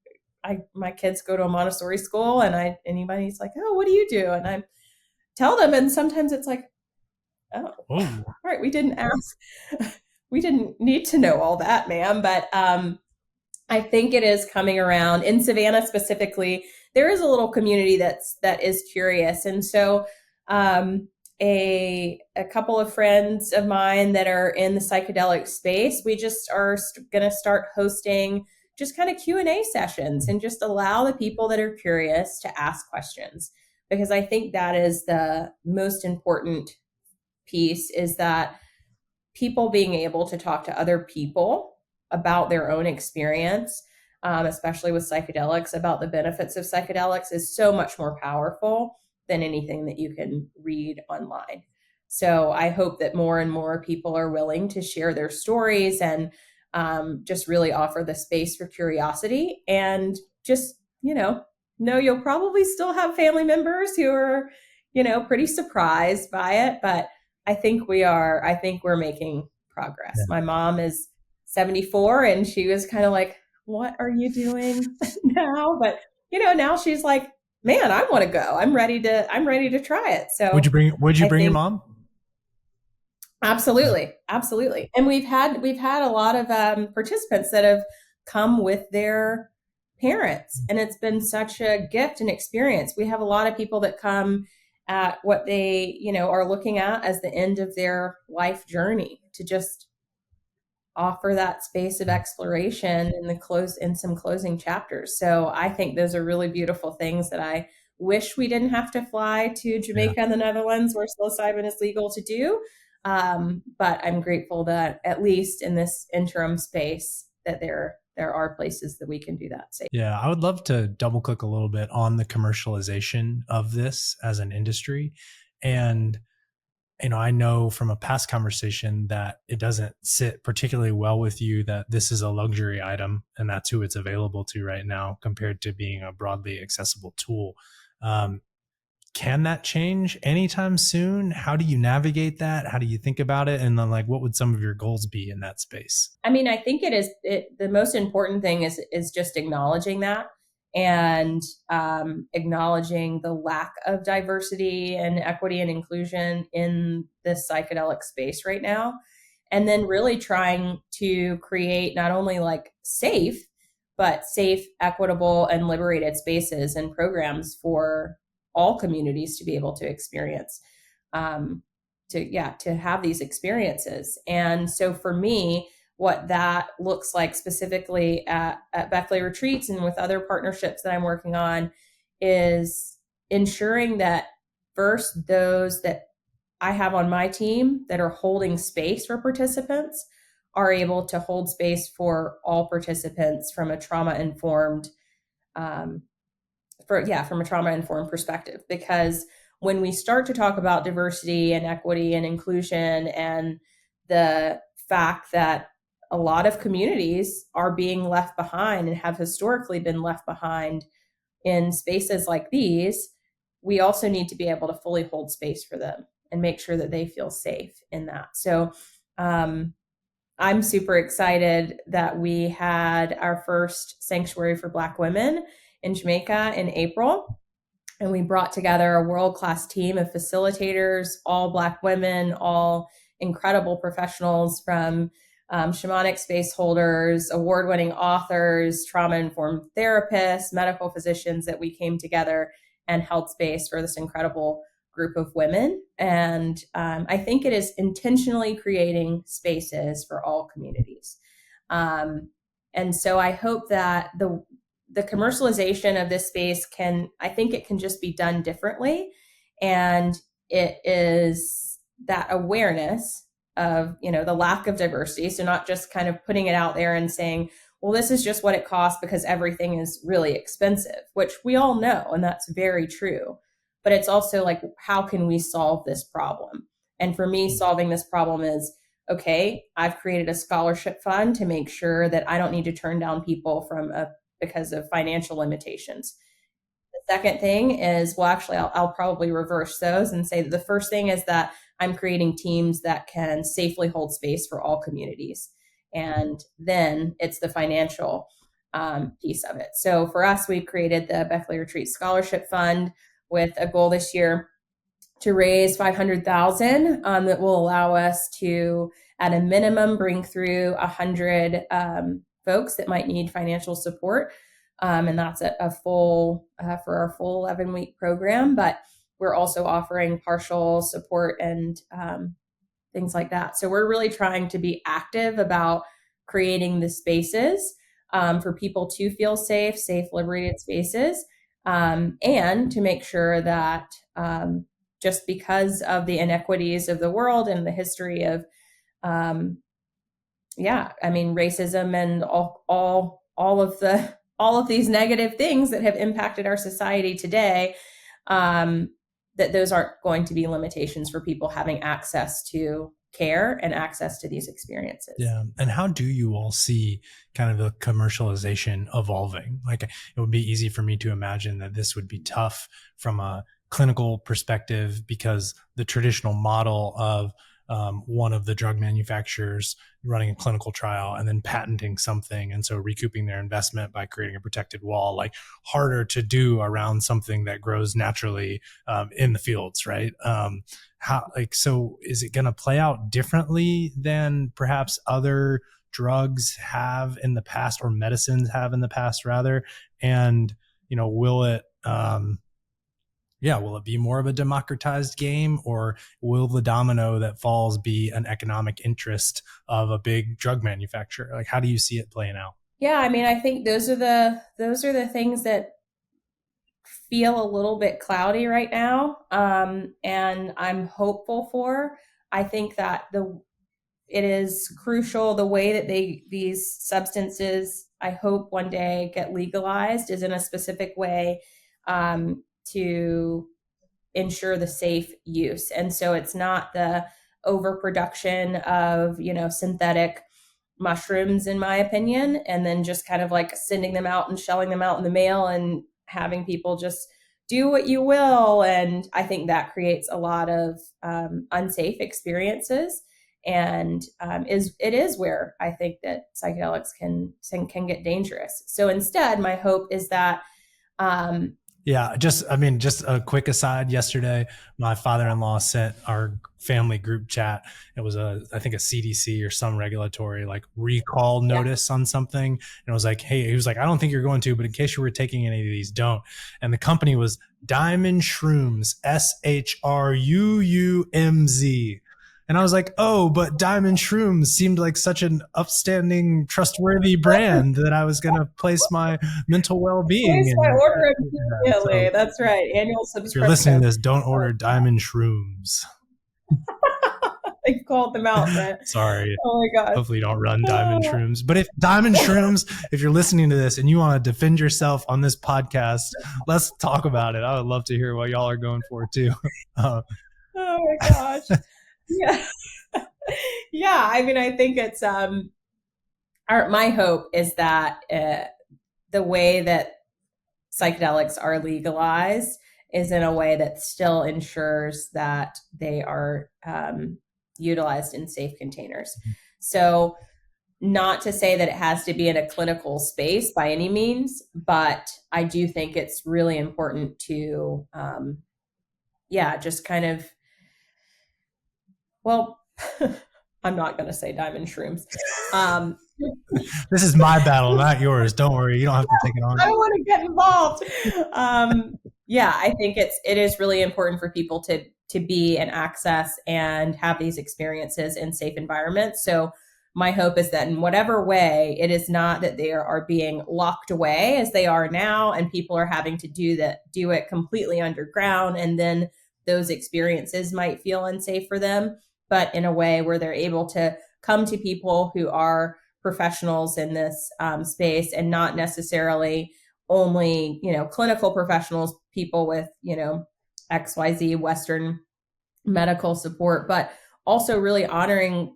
my kids go to a Montessori school and anybody's like, oh, what do you do? And I tell them, and sometimes it's like, oh, all right, we didn't ask. We didn't need to know all that, ma'am. But I think it is coming around. In Savannah specifically, there is a little community that is curious. And so a couple of friends of mine that are in the psychedelic space, we just are going to start hosting just kind of Q&A sessions and just allow the people that are curious to ask questions, because I think that is the most important piece, is that people being able to talk to other people about their own experience, especially with psychedelics, about the benefits of psychedelics, is so much more powerful than anything that you can read online. So I hope that more and more people are willing to share their stories and just really offer the space for curiosity and just, know you'll probably still have family members who are, pretty surprised by it, but I think we're making progress. Yeah. My mom is 74 and she was kind of like, what are you doing now? But, now she's like, man, I want to go. I'm ready to try it. So Would you I bring your think mom? absolutely, absolutely. And we've had a lot of participants that have come with their parents, and it's been such a gift and experience. We have a lot of people that come at what they, are looking at as the end of their life journey to just offer that space of exploration in some closing chapters. So I think those are really beautiful things that I wish we didn't have to fly to Yeah. Jamaica and the Netherlands where psilocybin is legal to do. But I'm grateful that at least in this interim space that there are places that we can do that safe. Yeah, I would love to double click a little bit on the commercialization of this as an industry. And I know from a past conversation that it doesn't sit particularly well with you that this is a luxury item and that's who it's available to right now compared to being a broadly accessible tool. Um, can that change anytime soon? How do you navigate that? How do you think about it? And then, like, what would some of your goals be in that space? I mean, I think the most important thing is just acknowledging that and acknowledging the lack of diversity and equity and inclusion in this psychedelic space right now. And then really trying to create not only like safe, equitable, and liberated spaces and programs for all communities to be able to experience. To have these experiences. And so for me, what that looks like specifically at Beckley retreats and with other partnerships that I'm working on is ensuring that first those that I have on my team that are holding space for participants are able to hold space for all participants from a trauma informed um, from a trauma informed perspective. Because when we start to talk about diversity and equity and inclusion and the fact that a lot of communities are being left behind and have historically been left behind in spaces like these, we also need to be able to fully hold space for them and make sure that they feel safe in that. So I'm super excited that we had our first sanctuary for Black women in Jamaica in April. And we brought together a world-class team of facilitators, all Black women, all incredible professionals from shamanic space holders, award-winning authors, trauma-informed therapists, medical physicians that we came together and held space for this incredible group of women. And I think it is intentionally creating spaces for all communities. And so I hope that the commercialization of this space I think it can just be done differently. And it is that awareness of, the lack of diversity. So not just kind of putting it out there and saying, well, this is just what it costs because everything is really expensive, which we all know, and that's very true. But it's also like, how can we solve this problem? And for me, solving this problem is, okay, I've created a scholarship fund to make sure that I don't need to turn down people because of financial limitations. The second thing is, well, actually, I'll probably reverse those and say that the first thing is that I'm creating teams that can safely hold space for all communities. And then it's the financial piece of it. So for us, we've created the Beckley Retreat Scholarship Fund with a goal this year to raise $500,000 that will allow us to, at a minimum, bring through 100 folks that might need financial support. And that's a full for our full 11-week program. But we're also offering partial support and things like that. So we're really trying to be active about creating the spaces for people to feel safe, liberated spaces, and to make sure that just because of the inequities of the world and the history of racism and all of these negative things that have impacted our society today, that those aren't going to be limitations for people having access to care and access to these experiences. Yeah. And how do you all see kind of the commercialization evolving? Like, it would be easy for me to imagine that this would be tough from a clinical perspective, because the traditional model of one of the drug manufacturers running a clinical trial and then patenting something, and so recouping their investment by creating a protected wall, like, harder to do around something that grows naturally in the fields, right? How, like, so is it going to play out differently than perhaps other drugs have in the past, or medicines have in the past rather? And, will it will it be more of a democratized game, or will the domino that falls be an economic interest of a big drug manufacturer? Like, how do you see it playing out? Yeah, I mean, I think those are the things that feel a little bit cloudy right now, and I'm hopeful for. I think that it is crucial the way that these substances, I hope one day, get legalized is in a specific way, to ensure the safe use. And so it's not the overproduction of, synthetic mushrooms, in my opinion, and then just kind of like sending them out and shelling them out in the mail and having people just do what you will. And I think that creates a lot of unsafe experiences. And it is where I think that psychedelics can get dangerous. So instead, my hope is that just a quick aside. Yesterday, my father-in-law sent our family group chat. It was I think a CDC or some regulatory like recall notice on something. And it was like, hey, he was like, I don't think you're going to, but in case you were taking any of these, don't. And the company was Diamond Shrooms, SHRUUMZ. And I was like, oh, but Diamond Shrooms seemed like such an upstanding, trustworthy brand that I was going to place my mental well-being place in. my order immediately. So, that's right. Annual subscription. If you're listening to this, don't order Diamond Shrooms. I called them out, Brent. Sorry. Oh my God. Hopefully you don't run Diamond Shrooms. But if Diamond Shrooms, if you're listening to this and you want to defend yourself on this podcast, let's talk about it. I would love to hear what y'all are going for too. Oh my gosh. Yeah. Yeah. I mean, I think it's, my hope is that the way that psychedelics are legalized is in a way that still ensures that they are utilized in safe containers. Mm-hmm. So not to say that it has to be in a clinical space by any means, but I do think it's really important to, just kind of, well, I'm not going to say Diamond Shrooms. This is my battle, not yours. Don't worry. You don't have to take it on. I don't want to get involved. I think it is really important for people to be and access and have these experiences in safe environments. So my hope is that in whatever way, it is not that they are being locked away as they are now, and people are having to do it completely underground, and then those experiences might feel unsafe for them, but in a way where they're able to come to people who are professionals in this space, and not necessarily only, clinical professionals, people with, XYZ Western medical support, but also really honoring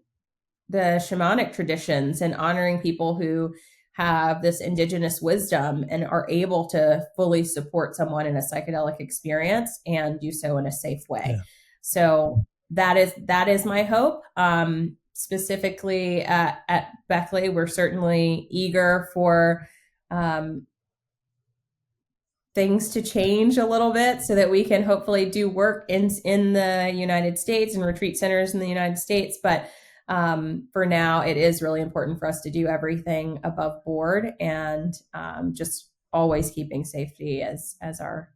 the shamanic traditions and honoring people who have this indigenous wisdom and are able to fully support someone in a psychedelic experience and do so in a safe way. Yeah. So that is my hope. Specifically at Beckley, we're certainly eager for things to change a little bit so that we can hopefully do work in the United States and retreat centers in the United States. But for now, it is really important for us to do everything above board, and just always keeping safety as our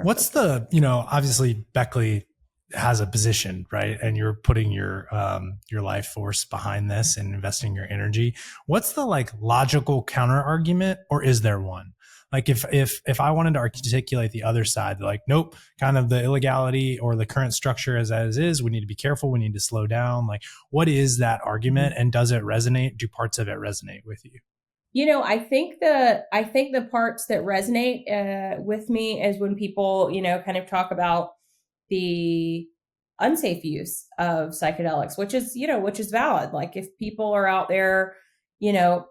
What's focus. Obviously Beckley has a position, right? And you're putting your life force behind this and investing your energy. What's the logical counter argument, or is there one? Like if I wanted to articulate the other side, nope, kind of the illegality or the current structure as is, we need to be careful. We need to slow down. What is that argument, and does it resonate? Do parts of it resonate with you? I think the parts that resonate with me is when people, kind of talk about the unsafe use of psychedelics, which is valid. Like if people are out there, you know,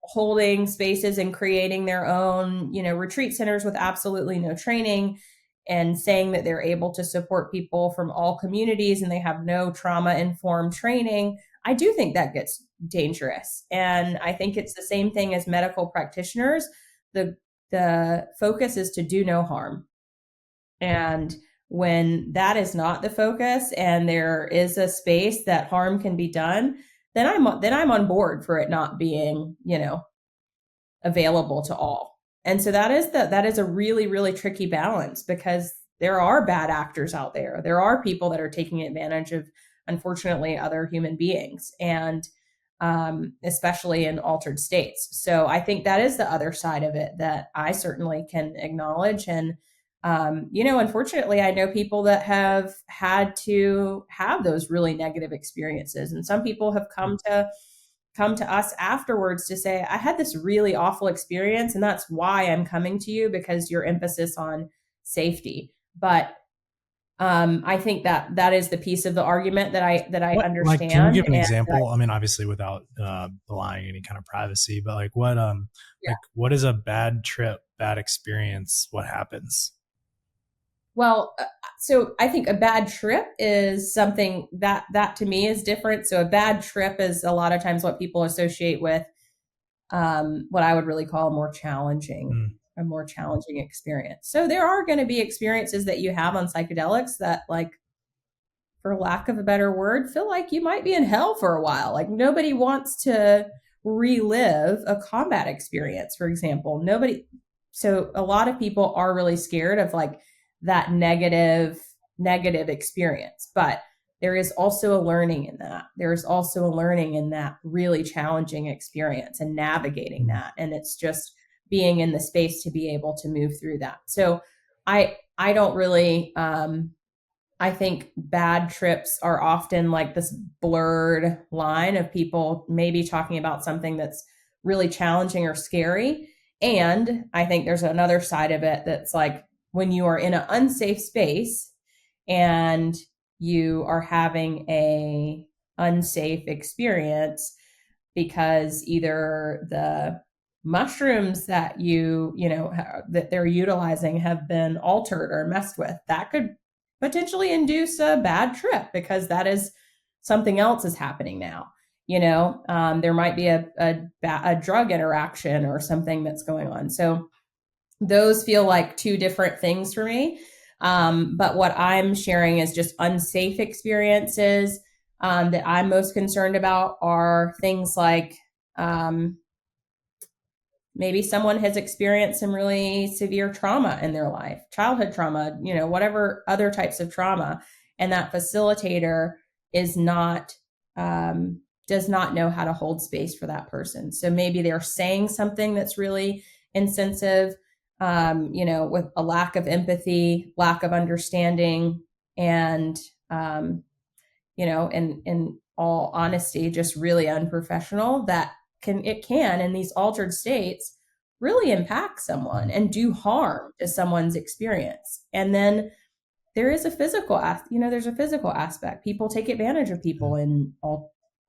holding spaces and creating their own, retreat centers with absolutely no training and saying that they're able to support people from all communities and they have no trauma informed training, I do think that gets dangerous. And I think it's the same thing as medical practitioners. The focus is to do no harm. And when that is not the focus and there is a space that harm can be done, then I'm on board for it not being, available to all. And so that is a really, really tricky balance because there are bad actors out there. There are people that are taking advantage of, unfortunately, other human beings, and especially in altered states. So I think that is the other side of it that I certainly can acknowledge. And unfortunately, I know people that have had to have those really negative experiences, and some people have come to us afterwards to say, I had this really awful experience and that's why I'm coming to you, because your emphasis on safety. But I think that is the piece of the argument that I Like, can you understand. give an And example? I mean, obviously without belying any kind of privacy, but like yeah. what is a bad trip, bad experience? What happens? Well, so I think a bad trip is something that to me is different. So a bad trip is a lot of times what people associate with what I would really call Mm, a more challenging experience. So there are going to be experiences that you have on psychedelics that, like, for lack of a better word, feel like you might be in hell for a while. Like nobody wants to relive a combat experience, for example. Nobody. So a lot of people are really scared of like that negative experience, but there is also a learning in that. There's also a learning in that really challenging experience and navigating mm, that. And it's just being in the space to be able to move through that. So I don't really I think bad trips are often like this blurred line of people maybe talking about something that's really challenging or scary. And I think there's another side of it that's like when you are in an unsafe space and you are having a unsafe experience because either the mushrooms that that they're utilizing have been altered or messed with, that could potentially induce a bad trip because that is something else is happening now. There might be a drug interaction or something that's going on. So those feel like two different things for me. But what I'm sharing is just unsafe experiences that I'm most concerned about are things like um, maybe someone has experienced some really severe trauma in their life, childhood trauma, whatever other types of trauma, and that facilitator is not does not know how to hold space for that person. So maybe they're saying something that's really insensitive, with a lack of empathy, lack of understanding, and in all honesty, just really unprofessional. That can in these altered states really impact someone mm, and do harm to someone's experience. And then there is a there's a physical aspect. People take advantage of yeah, people in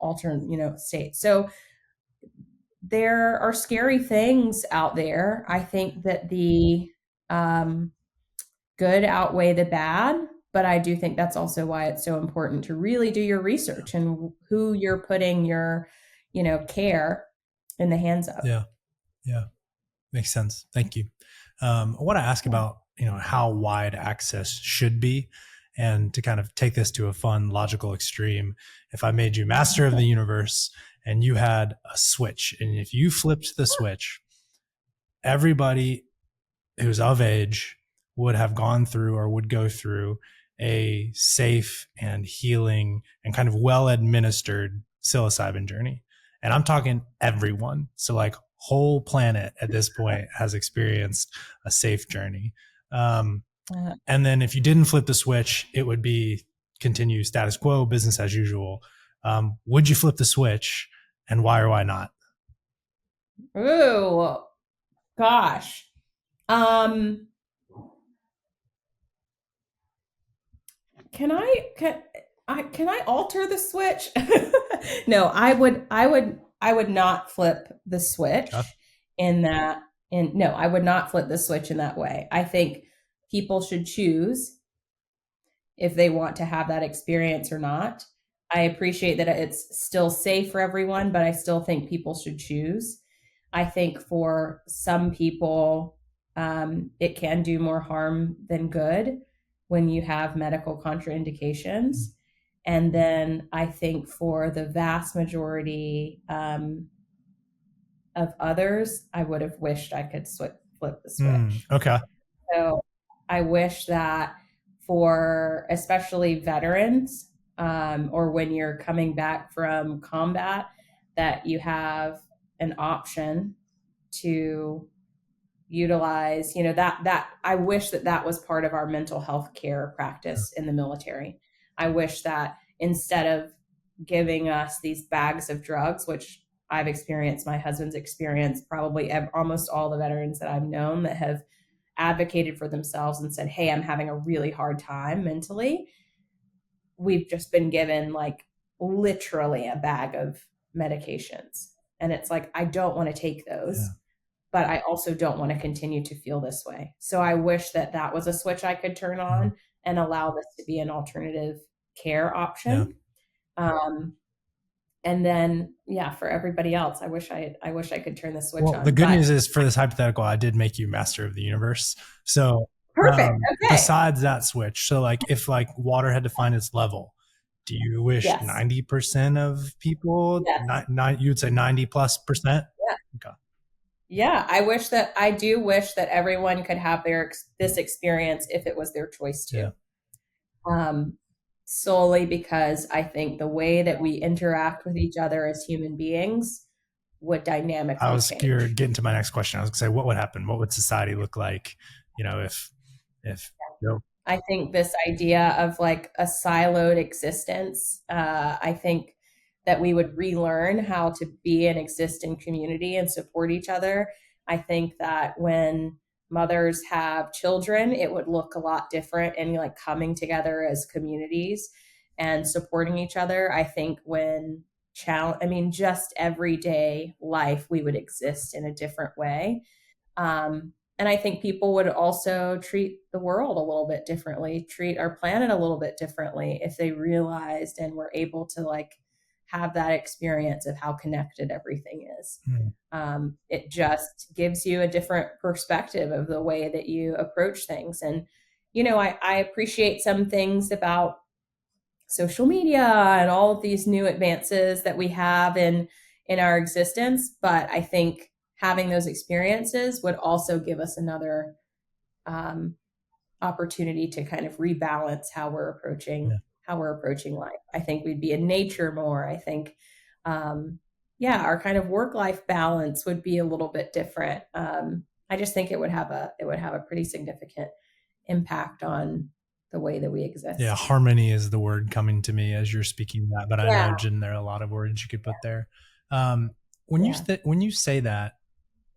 alternate, states. So there are scary things out there. I think that the um, good outweigh the bad, but I do think that's also why it's so important to really do your yeah, research and who you're putting your, care in the hands of. yeah, yeah. Makes sense. Thank you. I want to ask Yeah. about, how wide access should be, and to kind of take this to a fun, logical extreme. If I made you master of the universe and you had a switch, and if you flipped the switch, everybody who's of age would have gone through or would go through a safe and healing and kind of well administered psilocybin journey. And I'm talking everyone. So, like, whole planet at this point has experienced a safe journey. Um, Uh, and then if you didn't flip the switch, it would be continue status quo, business as usual. Would you flip the switch, and why or why not? Ooh, gosh. Um, can I alter the switch? No, I would not flip the Okay. switch in that in no, I would not flip the switch in that way. I think people should choose if they want to have that experience or not. I appreciate that it's still safe for everyone, but I still think people should choose. I think for some people, it can do more harm than good when you have medical contraindications. And then I think for the vast majority of others, I would have wished I could flip the switch. Okay. So I wish that for especially veterans, or when you're coming back from combat, that you have an option to utilize, that I wish that that was part of our mental health care practice in the military. I wish that instead of giving us these bags of drugs, which I've experienced, my husband's experienced, probably almost all the veterans that I've known that have advocated for themselves and said, "Hey, I'm having a really hard time mentally." We've just been given like literally a bag of medications. And it's like, I don't want to take those, but I also don't want to continue to feel this way. So I wish that that was a switch I could turn on and allow this to be an alternative care Yeah. option. Um, and then, yeah, for everybody else, I wish I could turn the switch Well, the on. good But news is for this hypothetical, I did make you master of the universe. So, perfect. Okay. besides that switch, so like if like water had to find its level, do you wish Yes. 90% of people, Yes. you'd say 90 plus percent? Yeah. Okay. Yeah, I do wish that everyone could have this experience if it was their choice Yeah. to. Um, Solely because I think the way that we interact with each other as human beings would dynamically You're change. getting to my next question. I was gonna say, what would happen? What would society look like? If, you know, I think this idea of like a siloed existence, I think that we would relearn how to be and exist in community and support each other. I think that when mothers have children, it would look a lot different and like coming together as communities and supporting each other. I think when just everyday life, we would exist in a different way. And I think people would also treat the world a little bit differently, treat our planet a little bit differently if they realized and were able to like have that experience of how connected everything is. It just gives you a different perspective of the way that you approach things. And, I appreciate some things about social media and all of these new advances that we have in our existence, but I think having those experiences would also give us another um, opportunity to kind of rebalance yeah. how we're approaching life. I think we'd be in nature more. I think yeah, our kind of work life balance would be a little bit different. I just think it would have a pretty significant impact on the way that we Yeah, exist. harmony is the word coming to me as you're speaking that, but I Yeah, imagine there are a lot of words you could put there. yeah. When you say that,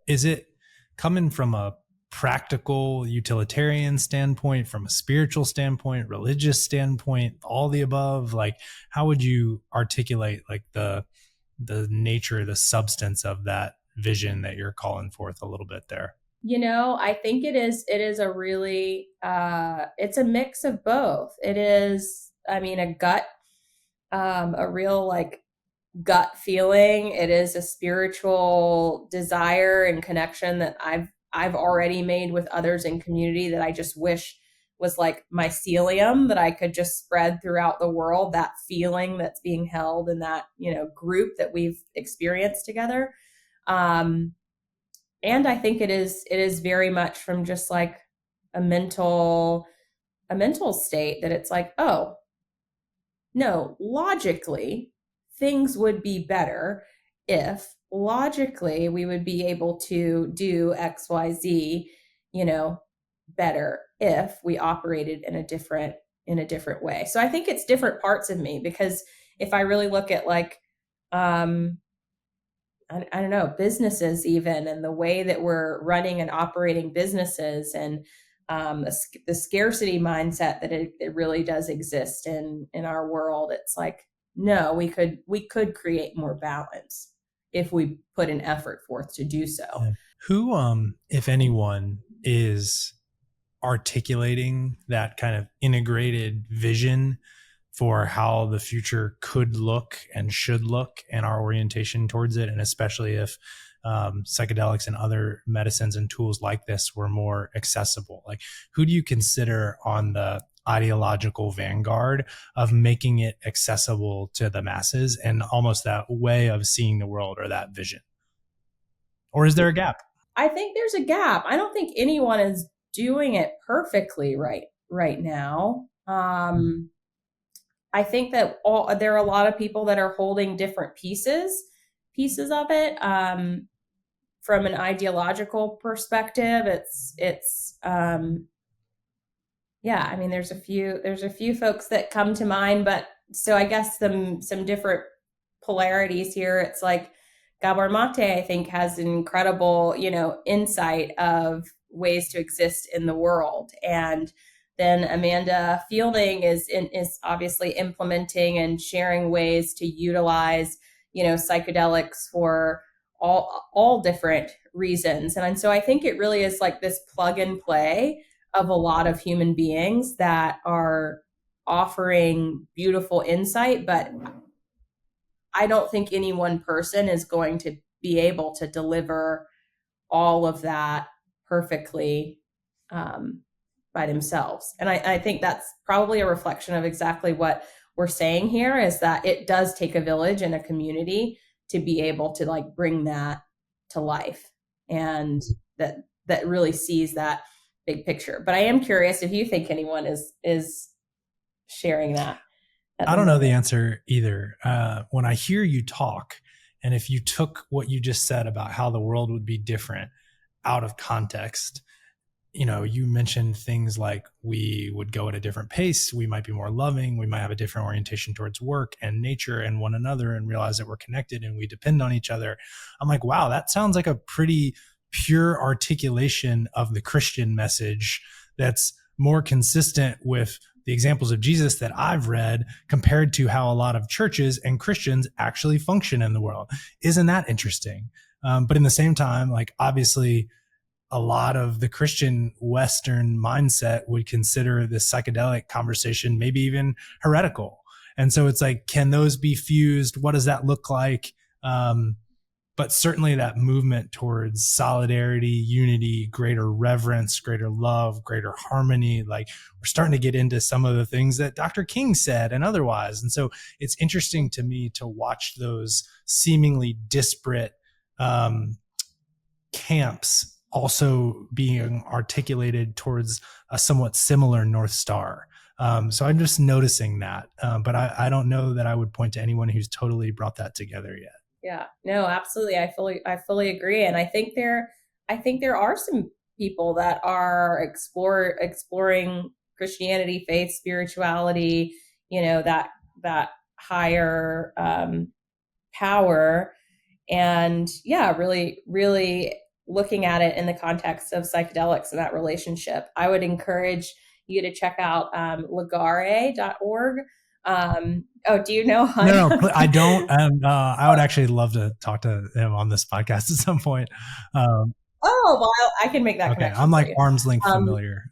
is it coming from a practical utilitarian standpoint, from a spiritual standpoint, religious standpoint, all the above? Like, how would you articulate like the nature, the substance of that vision that you're calling forth a little bit there? I think it is a really it's a mix of both. It is, I mean, a real like gut feeling. It is a spiritual desire and connection that I've already made with others in community that I just wish was like mycelium that I could just spread throughout the world, that feeling that's being held in that, group that we've experienced together. Um, and I think it is very much from just like a mental a mental state that it's like, oh, no, logically things would be better if logically we would be able to do XYZ, you know, better if we operated in a different way. So I think it's different parts of me because if I really look at like um I don't know, businesses even, and the way that we're running and operating businesses, and the scarcity mindset that it really does exist in our world. It's like, no, we could create more balance if we put an effort forth to do so. Yeah. Who, if anyone, is articulating that kind of integrated vision for how the future could look and should look, and our orientation towards it, and especially if psychedelics and other medicines and tools like this were more accessible? Like, who do you consider on the ideological vanguard of making it accessible to the masses, and almost that way of seeing the world, or that vision? Or is there a gap? I think there's a gap. I don't think anyone is doing it perfectly right now. I think that there are a lot of people that are holding different pieces of it. From an ideological perspective, yeah, I mean, there's a few folks that come to mind, but so I guess some different polarities here. It's like Gabor Mate, I think, has an incredible, insight of ways to exist in the world. And then Amanda Fielding is obviously implementing and sharing ways to utilize, psychedelics for all different reasons. And so I think it really is like this plug and play of a lot of human beings that are offering beautiful insight, but I don't think any one person is going to be able to deliver all of that perfectly, um, by themselves. And I think that's probably a reflection of exactly what we're saying here, is that it does take a village and a community to be able to like bring that to life, and that really sees that big picture. But I am curious if you think anyone is sharing that at I the don't know the moment. answer either. When I hear you talk, and if you took what you just said about how the world would be different out of context, you mentioned things like we would go at a different pace. We might be more loving. We might have a different orientation towards work and nature and one another, and realize that we're connected and we depend on each other. I'm like, wow, that sounds like a pretty pure articulation of the Christian message that's more consistent with the examples of Jesus that I've read, compared to how a lot of churches and Christians actually function in the world. Isn't that interesting? But in the same time, like, obviously, a lot of the Christian Western mindset would consider this psychedelic conversation maybe even heretical. And so it's like, can those be fused? What does that look like? But certainly that movement towards solidarity, unity, greater reverence, greater love, greater harmony, like, we're starting to get into some of the things that Dr. King said and otherwise. And so it's interesting to me to watch those seemingly disparate camps also being articulated towards a somewhat similar North Star. So I'm just noticing that, but I don't know that I would point to anyone who's totally brought that together yet. Yeah, no, absolutely. I fully agree. And I think there are some people that are exploring Christianity, faith, spirituality, that higher power. And yeah, really, really looking at it in the context of psychedelics and that relationship. I would encourage you to check out legare.org. Oh, do you know No, Hun? I don't. I would actually love to talk to him on this podcast at some point. Um, Oh, well, I can make that okay, I'm connection for like you. arm's length Um, familiar.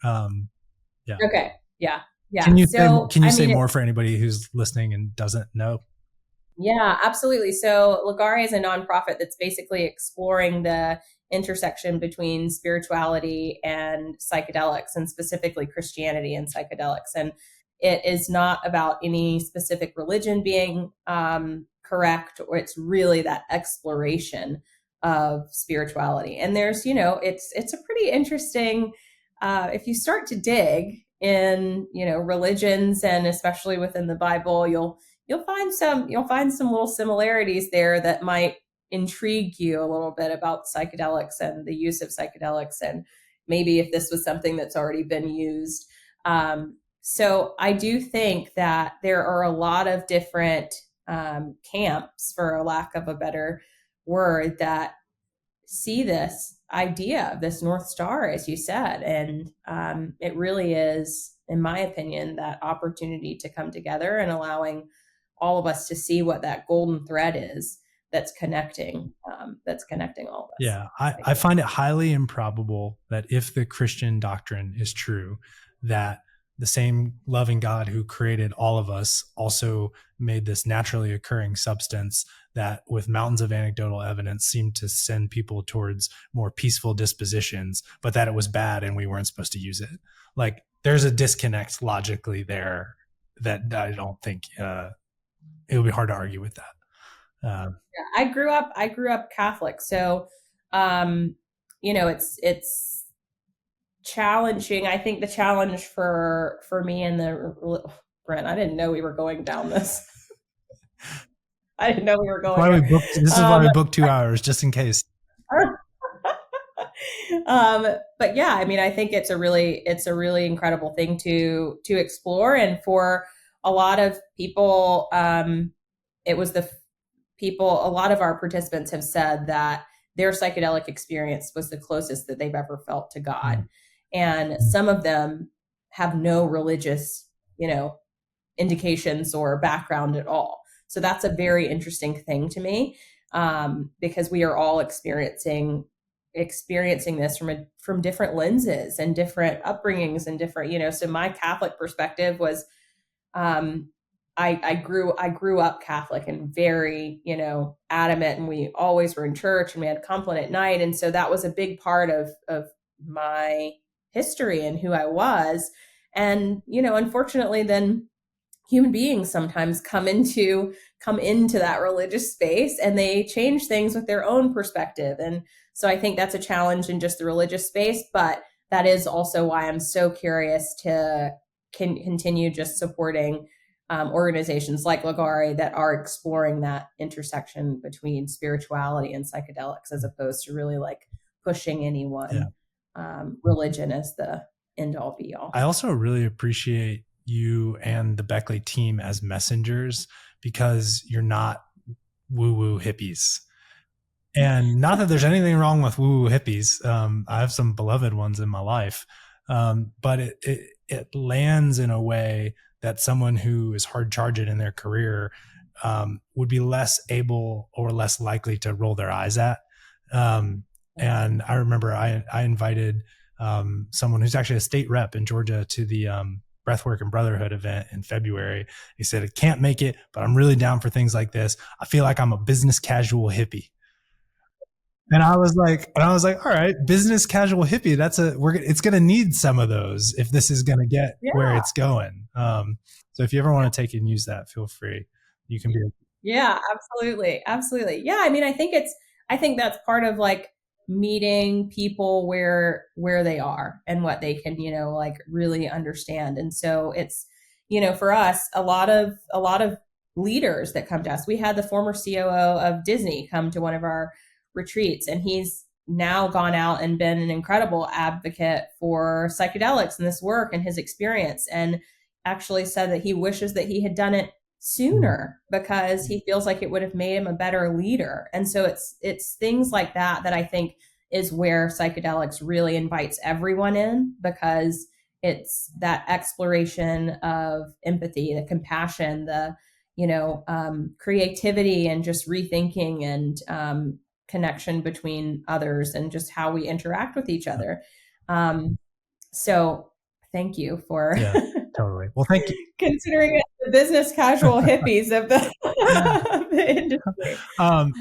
Yeah. okay. Yeah. Can Yeah. you say So, can you I say mean, more for anybody who's listening and doesn't know? yeah, absolutely. So Lagare is a nonprofit that's basically exploring the intersection between spirituality and psychedelics, and specifically Christianity and psychedelics. And it is not about any specific religion being correct, or it's really that exploration of spirituality. And there's, it's a pretty interesting, if you start to dig in, religions, and especially within the Bible, you'll find some little similarities there that might intrigue you a little bit about psychedelics and the use of psychedelics, and maybe if this was something that's already been used. So I do think that there are a lot of different camps, for a lack of a better word that see this idea of this North Star, as you said. And it really is, in my opinion, that opportunity to come together and allowing all of us to see what that golden thread is that's connecting all of us. Yeah, I find it highly improbable that if the Christian doctrine is true, that the same loving God who created all of us also made this naturally occurring substance that, with mountains of anecdotal evidence, seemed to send people towards more peaceful dispositions, but that it was bad and we weren't supposed to use it. Like, there's a disconnect logically there that I don't think it would be hard to argue with that. Yeah, I grew up Catholic, so it's challenging. I think the challenge for me and Brent, I didn't know we were going down this. I didn't know we were going. This is why we booked 2 hours, just in case. But yeah, I mean, I think it's a really incredible thing to explore, and for a lot of people, it was a lot of our participants have said that their psychedelic experience was the closest that they've ever felt to God. Mm. And some of them have no religious, indications or background at all. So that's a very interesting thing to me, because we are all experiencing this from different lenses and different upbringings and different, so my Catholic perspective was, I grew up Catholic and very, adamant, and we always were in church and we had compline at night. And so that was a big part of my history and who I was. And, unfortunately, then human beings sometimes come into that religious space and they change things with their own perspective. And so I think that's a challenge in just the religious space, but that is also why I'm so curious to continue just supporting organizations like Ligare that are exploring that intersection between spirituality and psychedelics, as opposed to really like pushing any one religion as the end all be all. I also really appreciate you and the Beckley team as messengers, because you're not woo-woo hippies. And not that there's anything wrong with woo-woo hippies. I have some beloved ones in my life. But it lands in a way that someone who is hard charged in their career would be less able or less likely to roll their eyes at. And I remember I invited someone who's actually a state rep in Georgia to the Breathwork and Brotherhood event in February. He said, I can't make it, but I'm really down for things like this. I feel like I'm a business casual hippie. And I was like, all right, business casual hippie. It's going to need some of those if this is going to get where it's going. So if you ever want to take and use that, feel free. You can be. Yeah, absolutely. Absolutely. Yeah. I mean, I think that's part of like meeting people where they are and what they can, like really understand. And so it's, for us, a lot of leaders that come to us. We had the former COO of Disney come to one of our retreats, and he's now gone out and been an incredible advocate for psychedelics and this work and his experience, and actually said that he wishes that he had done it sooner because he feels like it would have made him a better leader. And so it's things like that I think is where psychedelics really invites everyone in, because it's that exploration of empathy, the compassion, the creativity, and just rethinking and connection between others and just how we interact with each other. So thank you for totally. Well, thank you. Considering it the business casual hippies of the industry.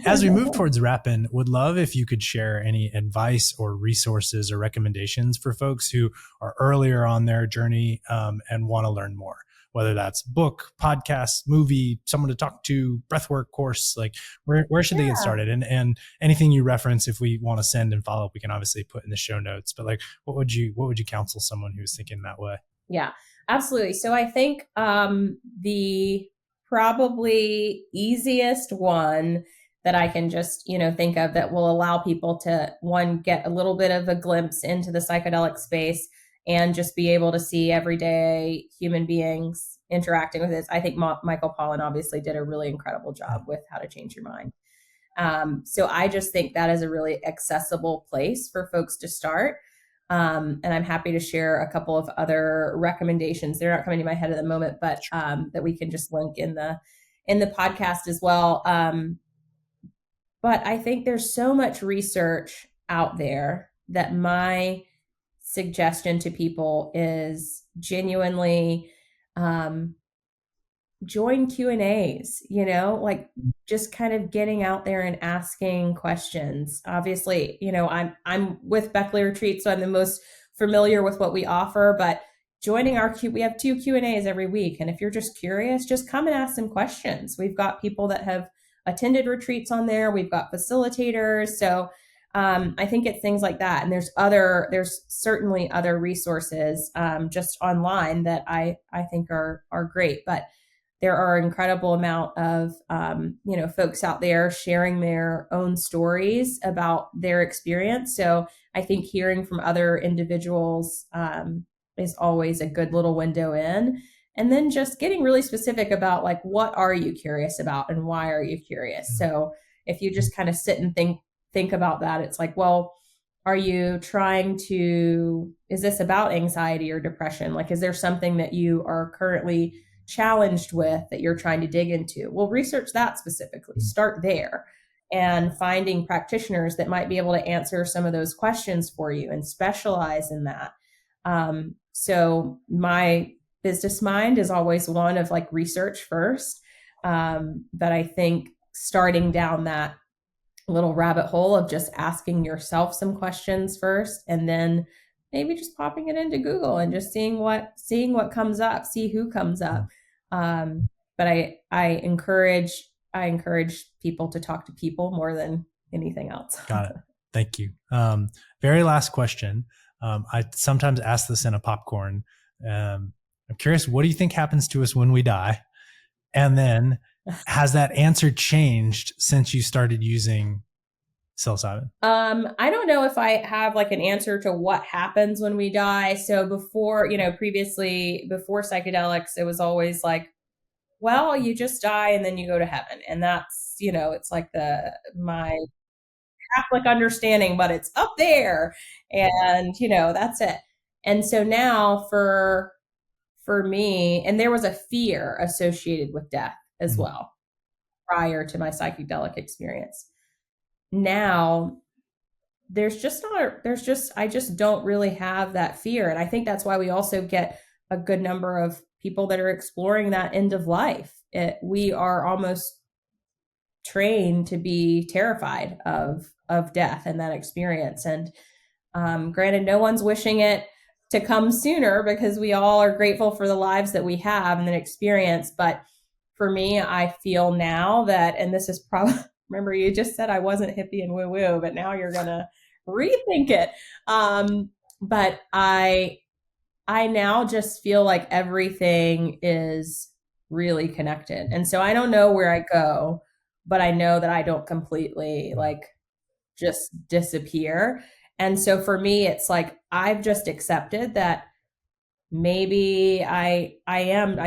As we move towards wrapping, would love if you could share any advice or resources or recommendations for folks who are earlier on their journey and want to learn more. Whether that's book, podcast, movie, someone to talk to, breathwork course, like where should they get started? And anything you reference, if we want to send and follow up, we can obviously put in the show notes. But like, what would you counsel someone who's thinking that way? Yeah, absolutely. So I think the probably easiest one that I can just, think of that will allow people to, one, get a little bit of a glimpse into the psychedelic space and just be able to see everyday human beings interacting with this. I think Michael Pollan obviously did a really incredible job with How to Change Your Mind. So I just think that is a really accessible place for folks to start. And I'm happy to share a couple of other recommendations. They're not coming to my head at the moment, but that we can just link in the podcast as well. But I think there's so much research out there that my suggestion to people is genuinely join Q&As, like just kind of getting out there and asking questions. Obviously, I'm with Beckley Retreat, so I'm the most familiar with what we offer, but joining we have 2 Q&As every week. And if you're just curious, just come and ask some questions. We've got people that have attended retreats on there. We've got facilitators. So I think it's things like that. And there's certainly other resources just online that I think are great. But there are an incredible amount of folks out there sharing their own stories about their experience. So I think hearing from other individuals is always a good little window in. And then just getting really specific about like, what are you curious about and why are you curious? So if you just kind of sit and think about that, it's like, well, are you is this about anxiety or depression? Like, is there something that you are currently challenged with that you're trying to dig into? Well, research that specifically. Start there and finding practitioners that might be able to answer some of those questions for you and specialize in that. So my business mind is always one of like research first. But I think starting down that little rabbit hole of just asking yourself some questions first, and then maybe just popping it into Google and just seeing what comes up, see who comes up. But I encourage people to talk to people more than anything else. Got it. Thank you. Very last question. I sometimes ask this in a popcorn. I'm curious, what do you think happens to us when we die? And then has that answer changed since you started using psilocybin? I don't know if I have like an answer to what happens when we die. So before psychedelics, it was always like, well, you just die and then you go to heaven. And that's, it's like my Catholic understanding, but it's up there and, that's it. And so now for me, and there was a fear associated with death as well prior to my psychedelic experience. Now I just don't really have that fear. And I think that's why we also get a good number of people that are exploring that end of life. We are almost trained to be terrified of death and that experience. And granted, no one's wishing it to come sooner because we all are grateful for the lives that we have and that experience. But for me, I feel now that, and this is probably, remember you just said I wasn't hippie and woo-woo, but now you're going to rethink it. But I now just feel like everything is really connected. And so I don't know where I go, but I know that I don't completely like just disappear. And so for me, it's like, I've just accepted that maybe I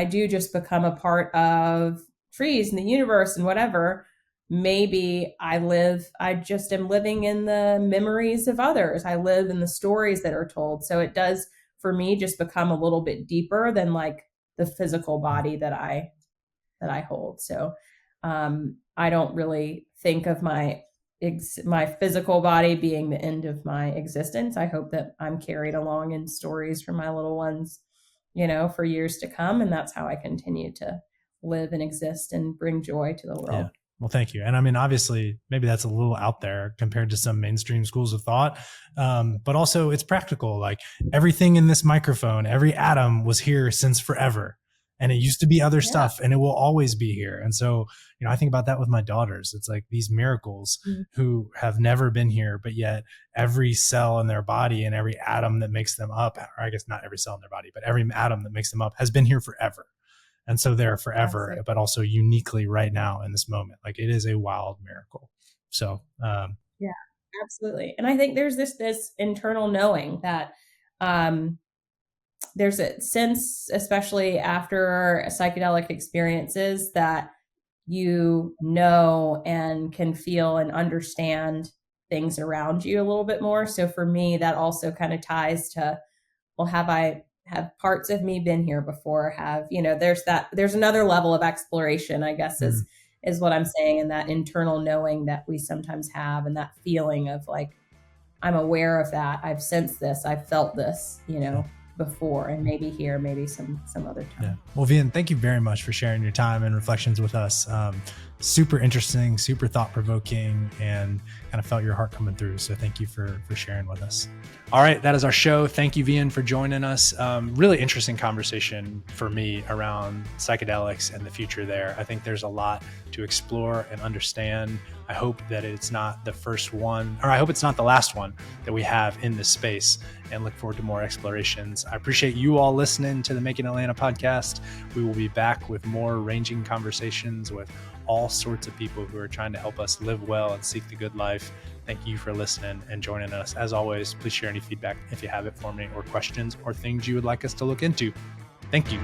do just become a part of trees and the universe and whatever. Maybe I just am living in the memories of others. I live in the stories that are told. So it does for me just become a little bit deeper than like the physical body that I hold. So I don't really think of my physical body being the end of my existence. I hope that I'm carried along in stories from my little ones, for years to come. And that's how I continue to live and exist and bring joy to the world. Yeah. Well, thank you. And I mean, obviously, maybe that's a little out there compared to some mainstream schools of thought. But also it's practical. Like everything in this microphone, every atom was here since forever. And it used to be other stuff and it will always be here. And so, I think about that with my daughters. It's like these miracles who have never been here, but yet every cell in their body and every atom that makes them up, or I guess not every cell in their body, but every atom that makes them up has been here forever. And so they're forever, absolutely, but also uniquely right now in this moment. Like it is a wild miracle. So, yeah, absolutely. And I think there's this internal knowing that, there's a sense, especially after psychedelic experiences, that you know and can feel and understand things around you a little bit more. So for me, that also kind of ties to, well, have parts of me been here before? There's another level of exploration, I guess, is what I'm saying, and that internal knowing that we sometimes have, and that feeling of like, I'm aware of that. I've sensed this. I've felt this, before, and maybe here, maybe some other time. Yeah. Well, Vian, thank you very much for sharing your time and reflections with us. Super interesting, super thought-provoking, and kind of felt your heart coming through. So thank you for sharing with us. All right, that is our show. Thank you, Vian, for joining us. Really interesting conversation for me around psychedelics and the future there. I think there's a lot to explore and understand. I hope that it's not the first one, or I hope it's not the last one that we have in this space, and look forward to more explorations. I appreciate you all listening to the Macon Atlanta podcast. We will be back with more ranging conversations with all sorts of people who are trying to help us live well and seek the good life. Thank you for listening and joining us. As always, please share any feedback if you have it for me, or questions or things you would like us to look into. Thank you.